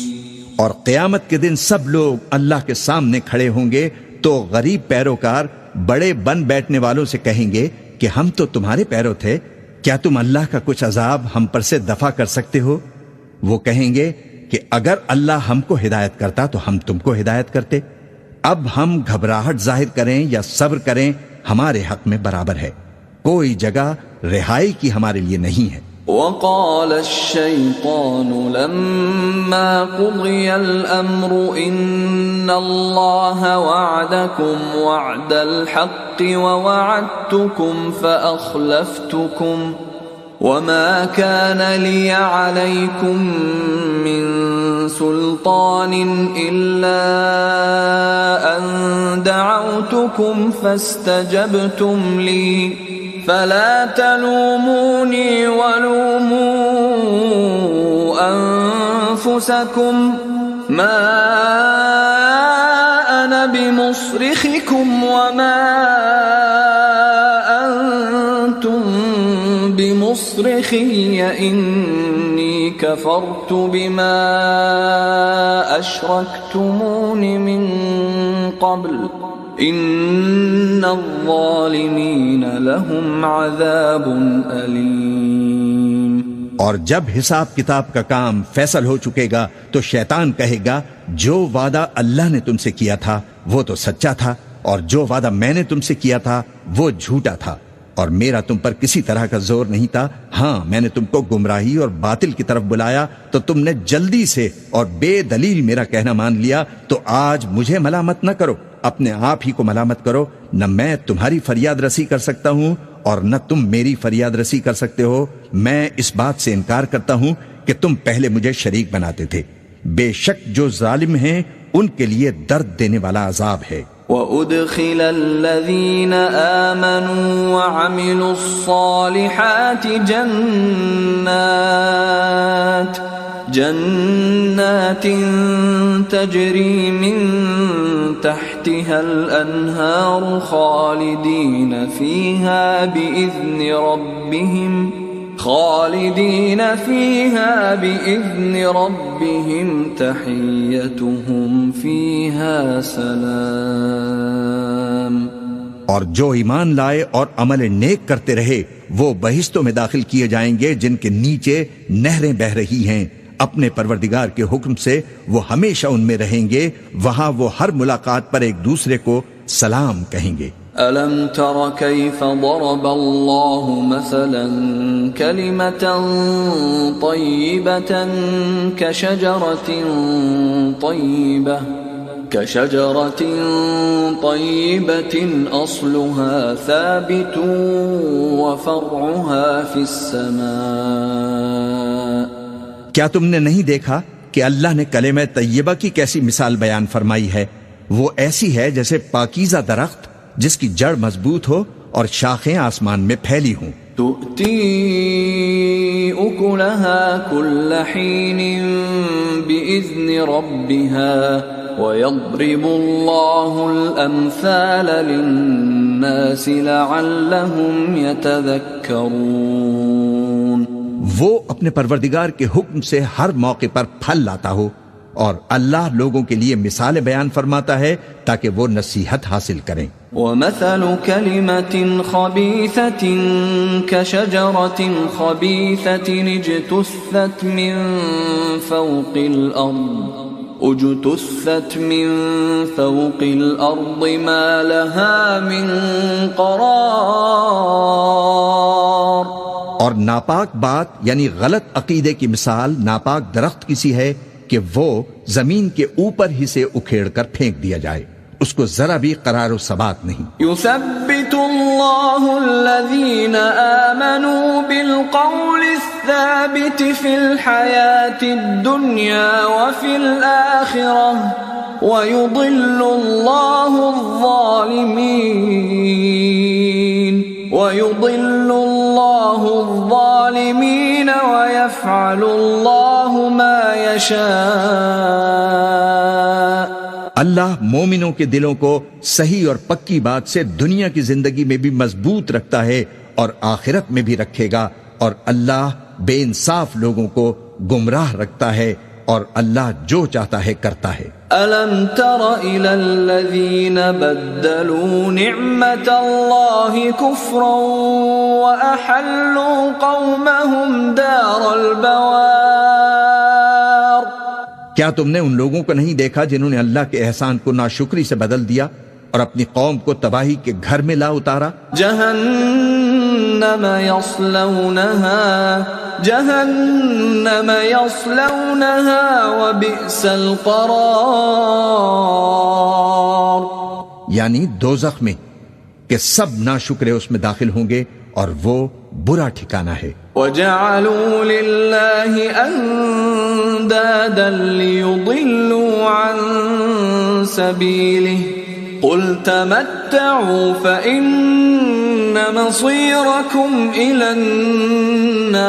اور قیامت کے دن سب لوگ اللہ کے سامنے کھڑے ہوں گے تو غریب پیروکار بڑے بن بیٹھنے والوں سے کہیں گے کہ ہم تو تمہارے پیرو تھے، کیا تم اللہ کا کچھ عذاب ہم پر سے دفع کر سکتے ہو؟ وہ کہیں گے کہ اگر اللہ ہم کو ہدایت کرتا تو ہم تم کو ہدایت کرتے. اب ہم گھبراہٹ ظاہر کریں یا صبر کریں ہمارے حق میں برابر ہے. کوئی جگہ رہائی کی ہمارے لیے نہیں ہے. وقال الشيطان لما قضي الأمر إن الله وعدكم وعد الحق ووعدتكم فأخلفتكم وما كان لي عليكم من سلطان إلا أن دعوتكم فاستجبتم لي فلا تلوموني ولوموا أنفسكم ما أنا بمصرخكم وما أنتم بمصرخي إني كفرت بما أشركتمون من قبل إن الظالمين لهم عذاب أليم۔ اور جب حساب کتاب کا کام فیصل ہو چکے گا تو شیطان کہے گا جو وعدہ اللہ نے تم سے کیا تھا وہ تو سچا تھا، اور جو وعدہ میں نے تم سے کیا تھا وہ جھوٹا تھا، اور میرا تم پر کسی طرح کا زور نہیں تھا۔ ہاں میں نے تم کو گمراہی اور باطل کی طرف بلایا تو تم نے جلدی سے اور بے دلیل میرا کہنا مان لیا، تو آج مجھے ملامت نہ کرو، اپنے آپ ہی کو ملامت کرو۔ نہ میں تمہاری فریاد رسی کر سکتا ہوں اور نہ تم میری فریاد رسی کر سکتے ہو۔ میں اس بات سے انکار کرتا ہوں کہ تم پہلے مجھے شریک بناتے تھے۔ بے شک جو ظالم ہیں ان کے لیے درد دینے والا عذاب ہے۔ وَأُدْخِلَ الَّذِينَ آمَنُوا وَعَمِلُوا الصَّالِحَاتِ جنات تجری من تحتها الانہار خالدین فیہا بإذن ربهم تحیتهم فیہا سلام۔ اور جو ایمان لائے اور عمل نیک کرتے رہے وہ بہشتوں میں داخل کیے جائیں گے جن کے نیچے نہریں بہہ رہی ہیں، اپنے پروردگار کے حکم سے وہ ہمیشہ ان میں رہیں گے، وہاں وہ ہر ملاقات پر ایک دوسرے کو سلام کہیں گے۔ أَلَمْ تَرَ كَيْفَ ضَرَبَ اللَّهُ مَثَلًا كَلِمَةً طَيِّبَةً كَشَجَرَةٍ طَيِّبَةٍ أَصْلُهَا ثَابِتٌ وَفَرْعُهَا فِي السَّمَاءِ۔ کیا تم نے نہیں دیکھا کہ اللہ نے کلمہ طیبہ کی کیسی مثال بیان فرمائی ہے؟ وہ ایسی ہے جیسے پاکیزہ درخت جس کی جڑ مضبوط ہو اور شاخیں آسمان میں پھیلی ہوں۔ تؤتی اکلها کل حین بإذن ربها ويضرب الله الأمثال للناس لعلهم يتذكرون۔ وہ اپنے پروردگار کے حکم سے ہر موقع پر پھل لاتا ہو، اور اللہ لوگوں کے لیے مثالیں بیان فرماتا ہے تاکہ وہ نصیحت حاصل کریں۔ وَمَثَلُ كَلِمَةٍ خَبِيثَةٍ كَشَجَرَةٍ خَبِيثَةٍ اجْتُثَّتْ مِنْ فَوْقِ الْأَرْضِ مَا لَهَا مِنْ قَرَارٍ۔ اور ناپاک بات یعنی غلط عقیدے کی مثال ناپاک درخت کی سی ہے کہ وہ زمین کے اوپر ہی سے اکھیڑ کر پھینک دیا جائے، اس کو ذرا بھی قرار و ثبات نہیں۔ يثبت الله الذين آمنوا بالقول الثابت في الحياة الدنيا وفي الآخرة ويضل الله الظالمين ويفعل الله ما يشاء۔ اللہ مومنوں کے دلوں کو صحیح اور پکی بات سے دنیا کی زندگی میں بھی مضبوط رکھتا ہے اور آخرت میں بھی رکھے گا، اور اللہ بے انصاف لوگوں کو گمراہ رکھتا ہے، اور اللہ جو چاہتا ہے کرتا ہے۔ أَلَمْ تَرَ إِلَى الَّذِينَ بَدَّلُوا نِعْمَةَ اللَّهِ كُفْرًا وَأَحَلُّوا قَوْمَهُمْ دَارَ الْبَوَارِ۔ کیا تم نے ان لوگوں کو نہیں دیکھا جنہوں نے اللہ کے احسان کو ناشکری سے بدل دیا اور اپنی قوم کو تباہی کے گھر میں لا اتارا؟ جہنم یصلونها وبئس القرار۔ یعنی دوزخ میں کہ سب ناشکرے اس میں داخل ہوں گے اور وہ برا ٹھکانہ ہے۔ وَجَعَلُوا لِلَّهِ أَنْدَادًا لِيُضِلُّوا عَنْ سَبِيلِهِ قُلْ تَمَتَّعُوا فَإِنَّ مَصِيرَكُمْ إِلَى النَّارِ۔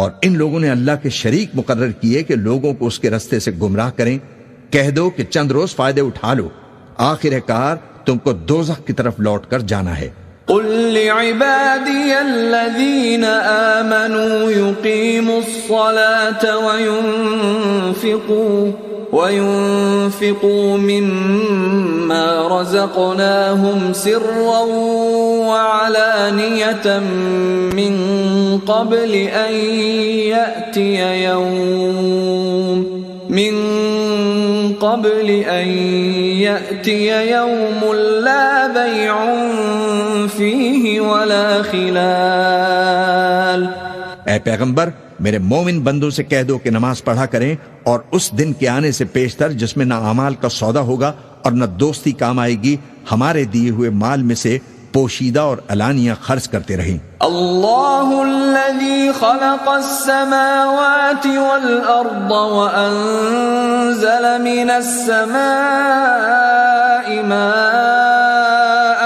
اور ان لوگوں نے اللہ کے شریک مقرر کیے کہ لوگوں کو اس کے رستے سے گمراہ کریں. کہہ دو کہ چند روز فائدے اٹھا لو، آخر کار تم کو دوزخ کی طرف لوٹ کر جانا ہے. قل لعبادي الذين آمنوا يقيموا الصلاة وينفقوا مما رزقناهم سرا وعلانية من قبل أن يأتي يوم لا بيع فيه ولا خلال. اے پیغمبر، میرے مومن بندوں سے کہہ دو کہ نماز پڑھا کریں اور اس دن کے آنے سے پیشتر جس میں نہ اعمال کا سودا ہوگا اور نہ دوستی کام آئے گی، ہمارے دیے ہوئے مال میں سے پوشیدہ اور علانیہ خرچ کرتے رہیں. اللہ الذي خلق السماوات والأرض وأنزل من السماء ماء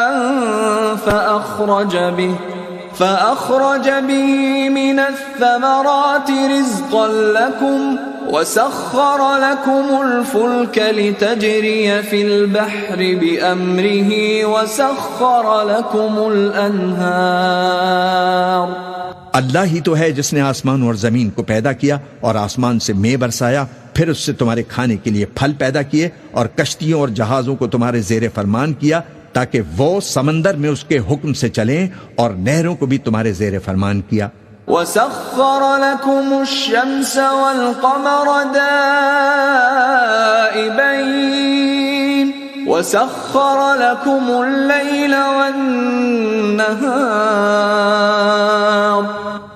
فأخرج به من الثمرات رزقا لكم وسخر لكم الفلك لتجري في البحر بأمره وسخر لكم الأنهار. اللہ ہی تو ہے جس نے آسمان اور زمین کو پیدا کیا اور آسمان سے مے برسایا، پھر اس سے تمہارے کھانے کے لیے پھل پیدا کیے اور کشتیوں اور جہازوں کو تمہارے زیر فرمان کیا تاکہ وہ سمندر میں اس کے حکم سے چلیں، اور نہروں کو بھی تمہارے زیر فرمان کیا. وَسَخَّرَ لَكُمُ الشَّمْسَ وَالْقَمَرَ دَائِبَيْنِ وَسَخَّرَ لَكُمُ اللَّيْلَ وَالنَّهَارَ.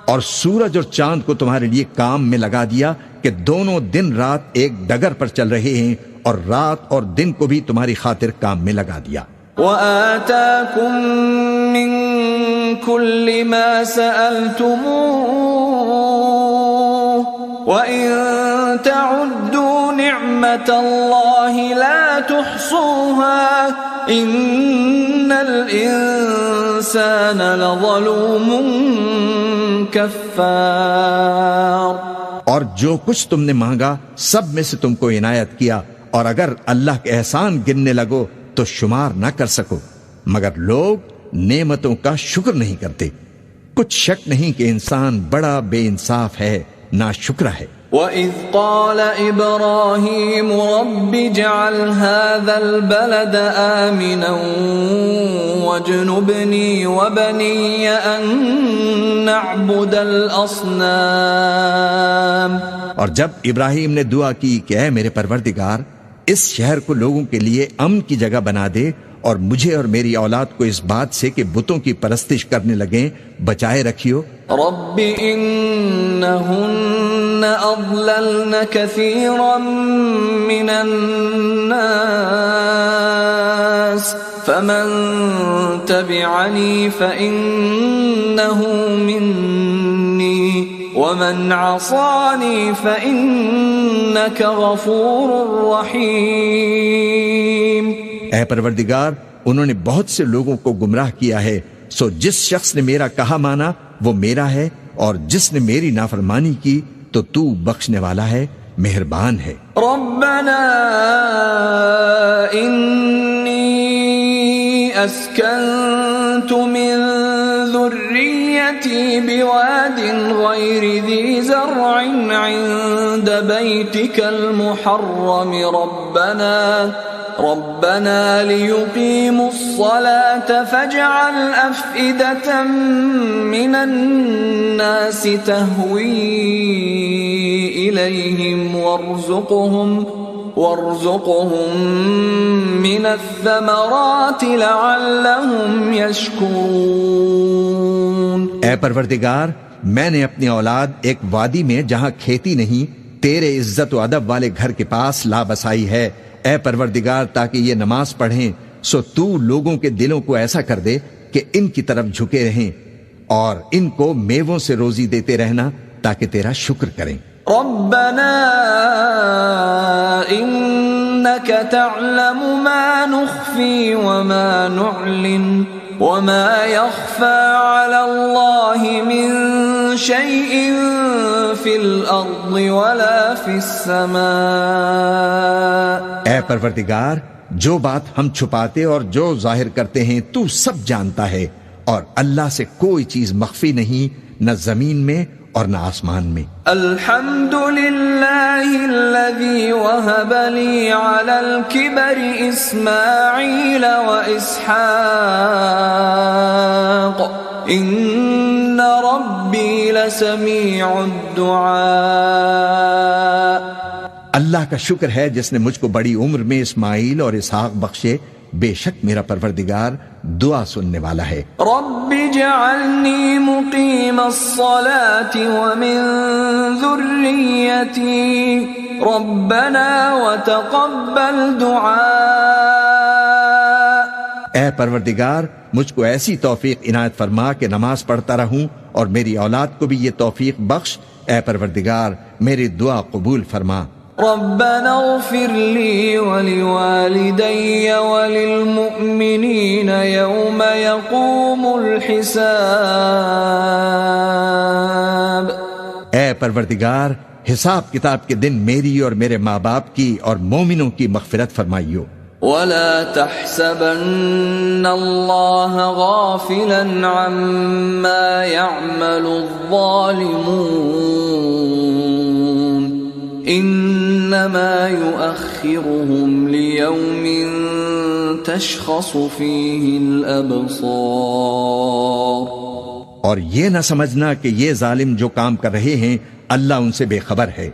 اور سورج اور چاند کو تمہارے لیے کام میں لگا دیا کہ دونوں دن رات ایک ڈگر پر چل رہے ہیں، اور رات اور دن کو بھی تمہاری خاطر کام میں لگا دیا. وَآتَاكُم مِّن كُلِّ مَا سَأَلْتُمُوهُ وَإِن تَعُدُّوا نِعْمَةَ اللَّهِ لَا تُحْصُوهَا إِنَّ الْإِنسَانَ لَظَلُومٌ كَفَّارٌ. اور جو کچھ تم نے مانگا سب میں سے تم کو عنایت کیا، اور اگر اللہ کے احسان گننے لگو تو شمار نہ کر سکو، مگر لوگ نعمتوں کا شکر نہیں کرتے. کچھ شک نہیں کہ انسان بڑا بے انصاف ہے، ناشکرا ہے. وَإِذْ قَالَ إِبْرَاهِيمُ رَبِّ اجْعَلْ هَذَا الْبَلَدَ آمِنًا وَاجْنُبْنِي وَبَنِيَّ أَن نَّعْبُدَ الْأَصْنَامَ. اور جب ابراہیم نے دعا کی کہ اے میرے پروردگار، اس شہر کو لوگوں کے لیے امن کی جگہ بنا دے، اور مجھے اور میری اولاد کو اس بات سے کہ بتوں کی پرستش کرنے لگیں بچائے رکھیو. رب انہن اضللن کثیرا من الناس فمن تبعنی فإنه منی ومن عصانی فإنک غفور رحیم. اے پروردگار، انہوں نے بہت سے لوگوں کو گمراہ کیا ہے، سو جس شخص نے میرا کہا مانا وہ میرا ہے، اور جس نے میری نافرمانی کی تو تو بخشنے والا ہے، مہربان ہے. ربنا انی اسکنت من ذریتی بواد غیر ذی زرع عند بیتک المحرم ربنا ليقيموا الصلاة فاجعل أفئدة من الناس تهوي إليهم وارزقهم من الثمرات لعلهم يشكرون. اے پروردگار، میں نے اپنی اولاد ایک وادی میں جہاں کھیتی نہیں تیرے عزت و ادب والے گھر کے پاس لا بسائی ہے. اے پروردگار، تاکہ یہ نماز پڑھیں، سو تو لوگوں کے دلوں کو ایسا کر دے کہ ان کی طرف جھکے رہیں، اور ان کو میووں سے روزی دیتے رہنا تاکہ تیرا شکر کریں. ربنا انك تعلم ما نخفي وما نعلن وما يخفى على الله من شيء في الأرض ولا في السماء. اے پروردگار، جو بات ہم چھپاتے اور جو ظاہر کرتے ہیں تو سب جانتا ہے، اور اللہ سے کوئی چیز مخفی نہیں، نہ زمین میں اور نہ آسمان میں. الحمد لله الذي وهب لي على الكبر إسماعيل وإسحاق إن ربي لسميع الدعاء. اللہ کا شکر ہے جس نے مجھ کو بڑی عمر میں اسماعیل اور اسحاق بخشے، بے شک میرا پروردگار دعا سننے والا ہے. رب اجعلني مقيم الصلاة ومن ذريتي ربنا وتقبل دعاء. اے پروردگار، مجھ کو ایسی توفیق عنایت فرما کہ نماز پڑھتا رہوں، اور میری اولاد کو بھی یہ توفیق بخش. اے پروردگار، میری دعا قبول فرما. ربنا اغفر لي ولوالدي وللمؤمنين يوم يقوم الحساب. اے پروردگار، حساب کتاب کے دن میری اور میرے ماں باپ کی اور مومنوں کی مغفرت فرمائیو. ولا تحسبن الله غافلا عما يعمل الظالمون انما يؤخرهم ليوم تشخص فيه الابصار. اور یہ نہ سمجھنا کہ یہ ظالم جو کام کر رہے ہیں اللہ ان سے بے خبر ہے،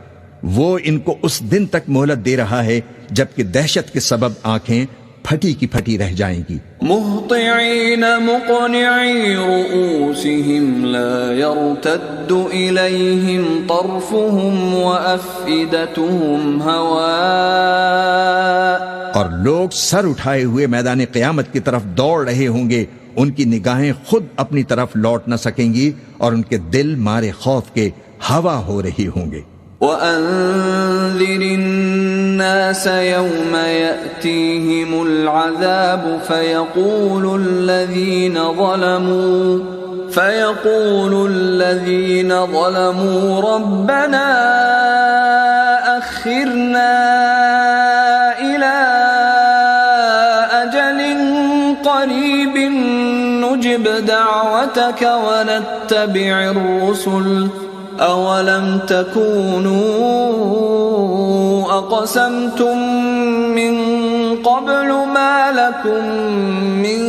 وہ ان کو اس دن تک مہلت دے رہا ہے جبکہ دہشت کے سبب آنکھیں پھٹی کی پھٹی رہ جائیں گی. مہطعین مقنعی رؤوسهم لا يرتد الیہم طرفهم وافئدتهم هواء. اور لوگ سر اٹھائے ہوئے میدان قیامت کی طرف دوڑ رہے ہوں گے، ان کی نگاہیں خود اپنی طرف لوٹ نہ سکیں گی، اور ان کے دل مارے خوف کے ہوا ہو رہی ہوں گے. وَأَنذِرِ النَّاسَ يَوْمَ يَأْتِيهِمُ الْعَذَابُ فَيَقُولُ الَّذِينَ ظَلَمُوا رَبَّنَا أَخِّرْنَا إِلَىٰ أَجَلٍ قَرِيبٍ نُجِبْ دَعْوَتَكَ وَنَتَّبِعِ الرُّسُلَ أَوَلَمْ تَكُونُوا أَقْسَمْتُم مِّن قَبْلُ مَا لَكُم مِّن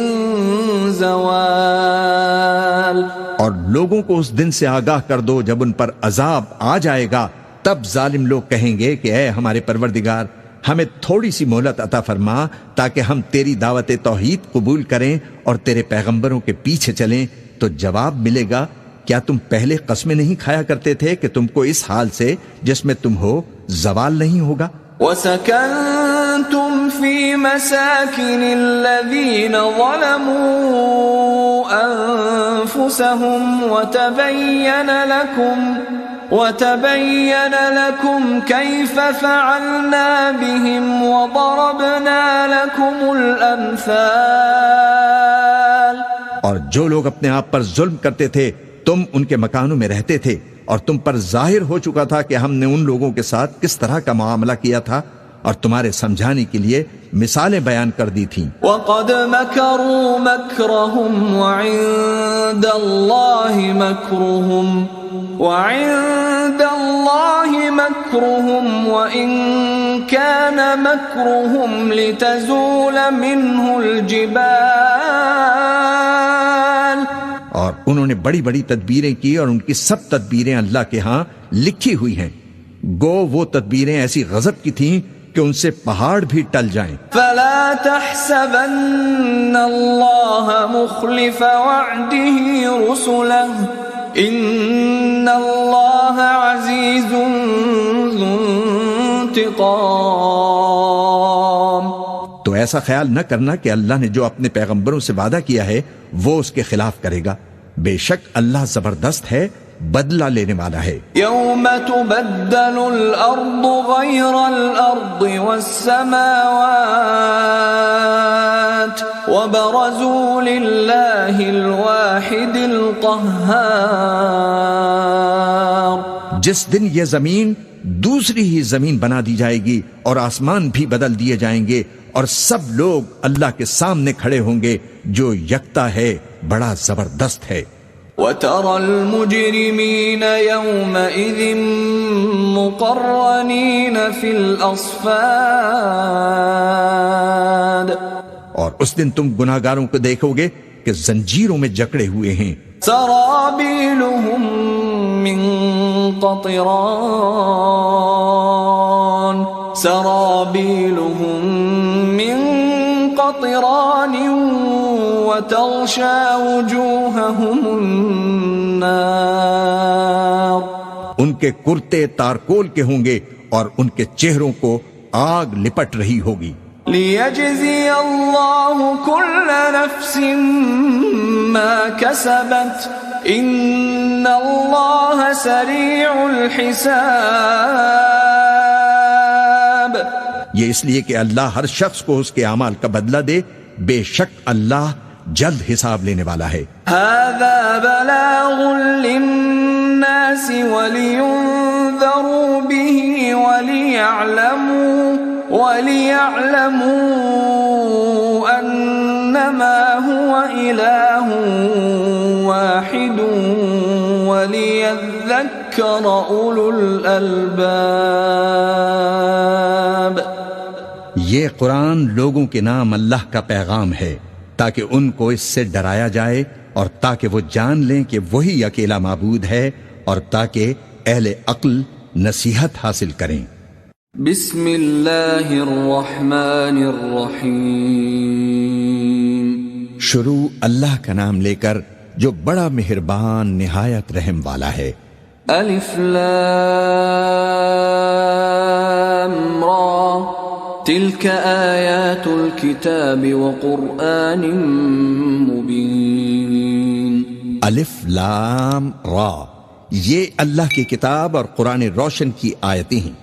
زَوَالٍ. اور لوگوں کو اس دن سے آگاہ کر دو جب ان پر عذاب آ جائے گا، تب ظالم لوگ کہیں گے کہ اے ہمارے پروردگار، ہمیں تھوڑی سی مہلت عطا فرما تاکہ ہم تیری دعوت توحید قبول کریں اور تیرے پیغمبروں کے پیچھے چلیں. تو جواب ملے گا، کیا تم پہلے قسمیں نہیں کھایا کرتے تھے کہ تم کو اس حال سے جس میں تم ہو زوال نہیں ہوگا؟ وَسَكَنْتُمْ فِي مَسَاكِنِ الَّذِينَ ظَلَمُوا أَنفُسَهُمْ وَتَبَيَّنَ لَكُمْ كَيْفَ فَعَلْنَا بِهِمْ وَضَرَبْنَا لَكُمُ الْأَمْثَالَ. اور جو لوگ اپنے آپ پر ظلم کرتے تھے تم ان کے مکانوں میں رہتے تھے، اور تم پر ظاہر ہو چکا تھا کہ ہم نے ان لوگوں کے ساتھ کس طرح کا معاملہ کیا تھا، اور تمہارے سمجھانے کے لیے مثالیں بیان کر دی تھیں. وَقَدْ مَكَرُوا مَكْرَهُمْ وَعِندَ اللَّهِ مَكْرُهُمْ وَإِن كَانَ مَكْرُهُمْ لِتَزُولَ مِنْهُ الْجِبَالُ. اور انہوں نے بڑی بڑی تدبیریں کی، اور ان کی سب تدبیریں اللہ کے ہاں لکھی ہوئی ہیں. گو وہ تدبیریں ایسی غضب کی تھیں کہ ان سے پہاڑ بھی ٹل جائیں. فَلَا تَحْسَبَنَّ اللَّهَ مُخْلِفَ وَعْدِهِ رُسُلَهُ إِنَّ اللَّهَ عَزِيزٌ ذُو انتقام. تو ایسا خیال نہ کرنا کہ اللہ نے جو اپنے پیغمبروں سے وعدہ کیا ہے وہ اس کے خلاف کرے گا. بے شک اللہ زبردست ہے، بدلہ لینے والا ہے. يَوْمَ تُبَدَّلُ الْأَرْضُ غَيْرَ الْأَرْضِ وَالسَّمَاوَاتُ وَبَرَزُوا لِلَّهِ الْوَاحِدِ الْقَهَّارِ. جس دن یہ زمین دوسری ہی زمین بنا دی جائے گی اور آسمان بھی بدل دیے جائیں گے اور سب لوگ اللہ کے سامنے کھڑے ہوں گے جو یکتا ہے بڑا زبردست ہے. وَتَرَى الْمُجْرِمِينَ يَوْمَئِذٍ مُقَرَّنِينَ فِي الْأَصْفَادِ اور اس دن تم گناہگاروں کو دیکھو گے کہ زنجیروں میں جکڑے ہوئے ہیں. سرابيلهم من قطران وتغشى وجوههم النار. ان کے کرتے تارکول کے ہوں گے اور ان کے چہروں کو آگ لپٹ رہی ہوگی. ليجزي الله كل نفس ما كسبت إن الله سريع الحساب. یہ اس لیے کہ اللہ ہر شخص کو اس کے اعمال کا بدلہ دے، بے شک اللہ جلد حساب لینے والا ہے. هذا بلاغ للناس ولينذروا به وليعلموا أنما هو إله واحد وليذكر أولو الألباب. یہ قرآن لوگوں کے نام اللہ کا پیغام ہے تاکہ ان کو اس سے ڈرایا جائے اور تاکہ وہ جان لیں کہ وہی اکیلا معبود ہے اور تاکہ اہل عقل نصیحت حاصل کریں. بسم اللہ الرحمن الرحیم. شروع اللہ کا نام لے کر جو بڑا مہربان نہایت رحم والا ہے. الف لام را تلک آیات الکتاب وقرآن مبین. الف لام را، یہ اللہ کی کتاب اور قرآن روشن کی آیتیں ہیں.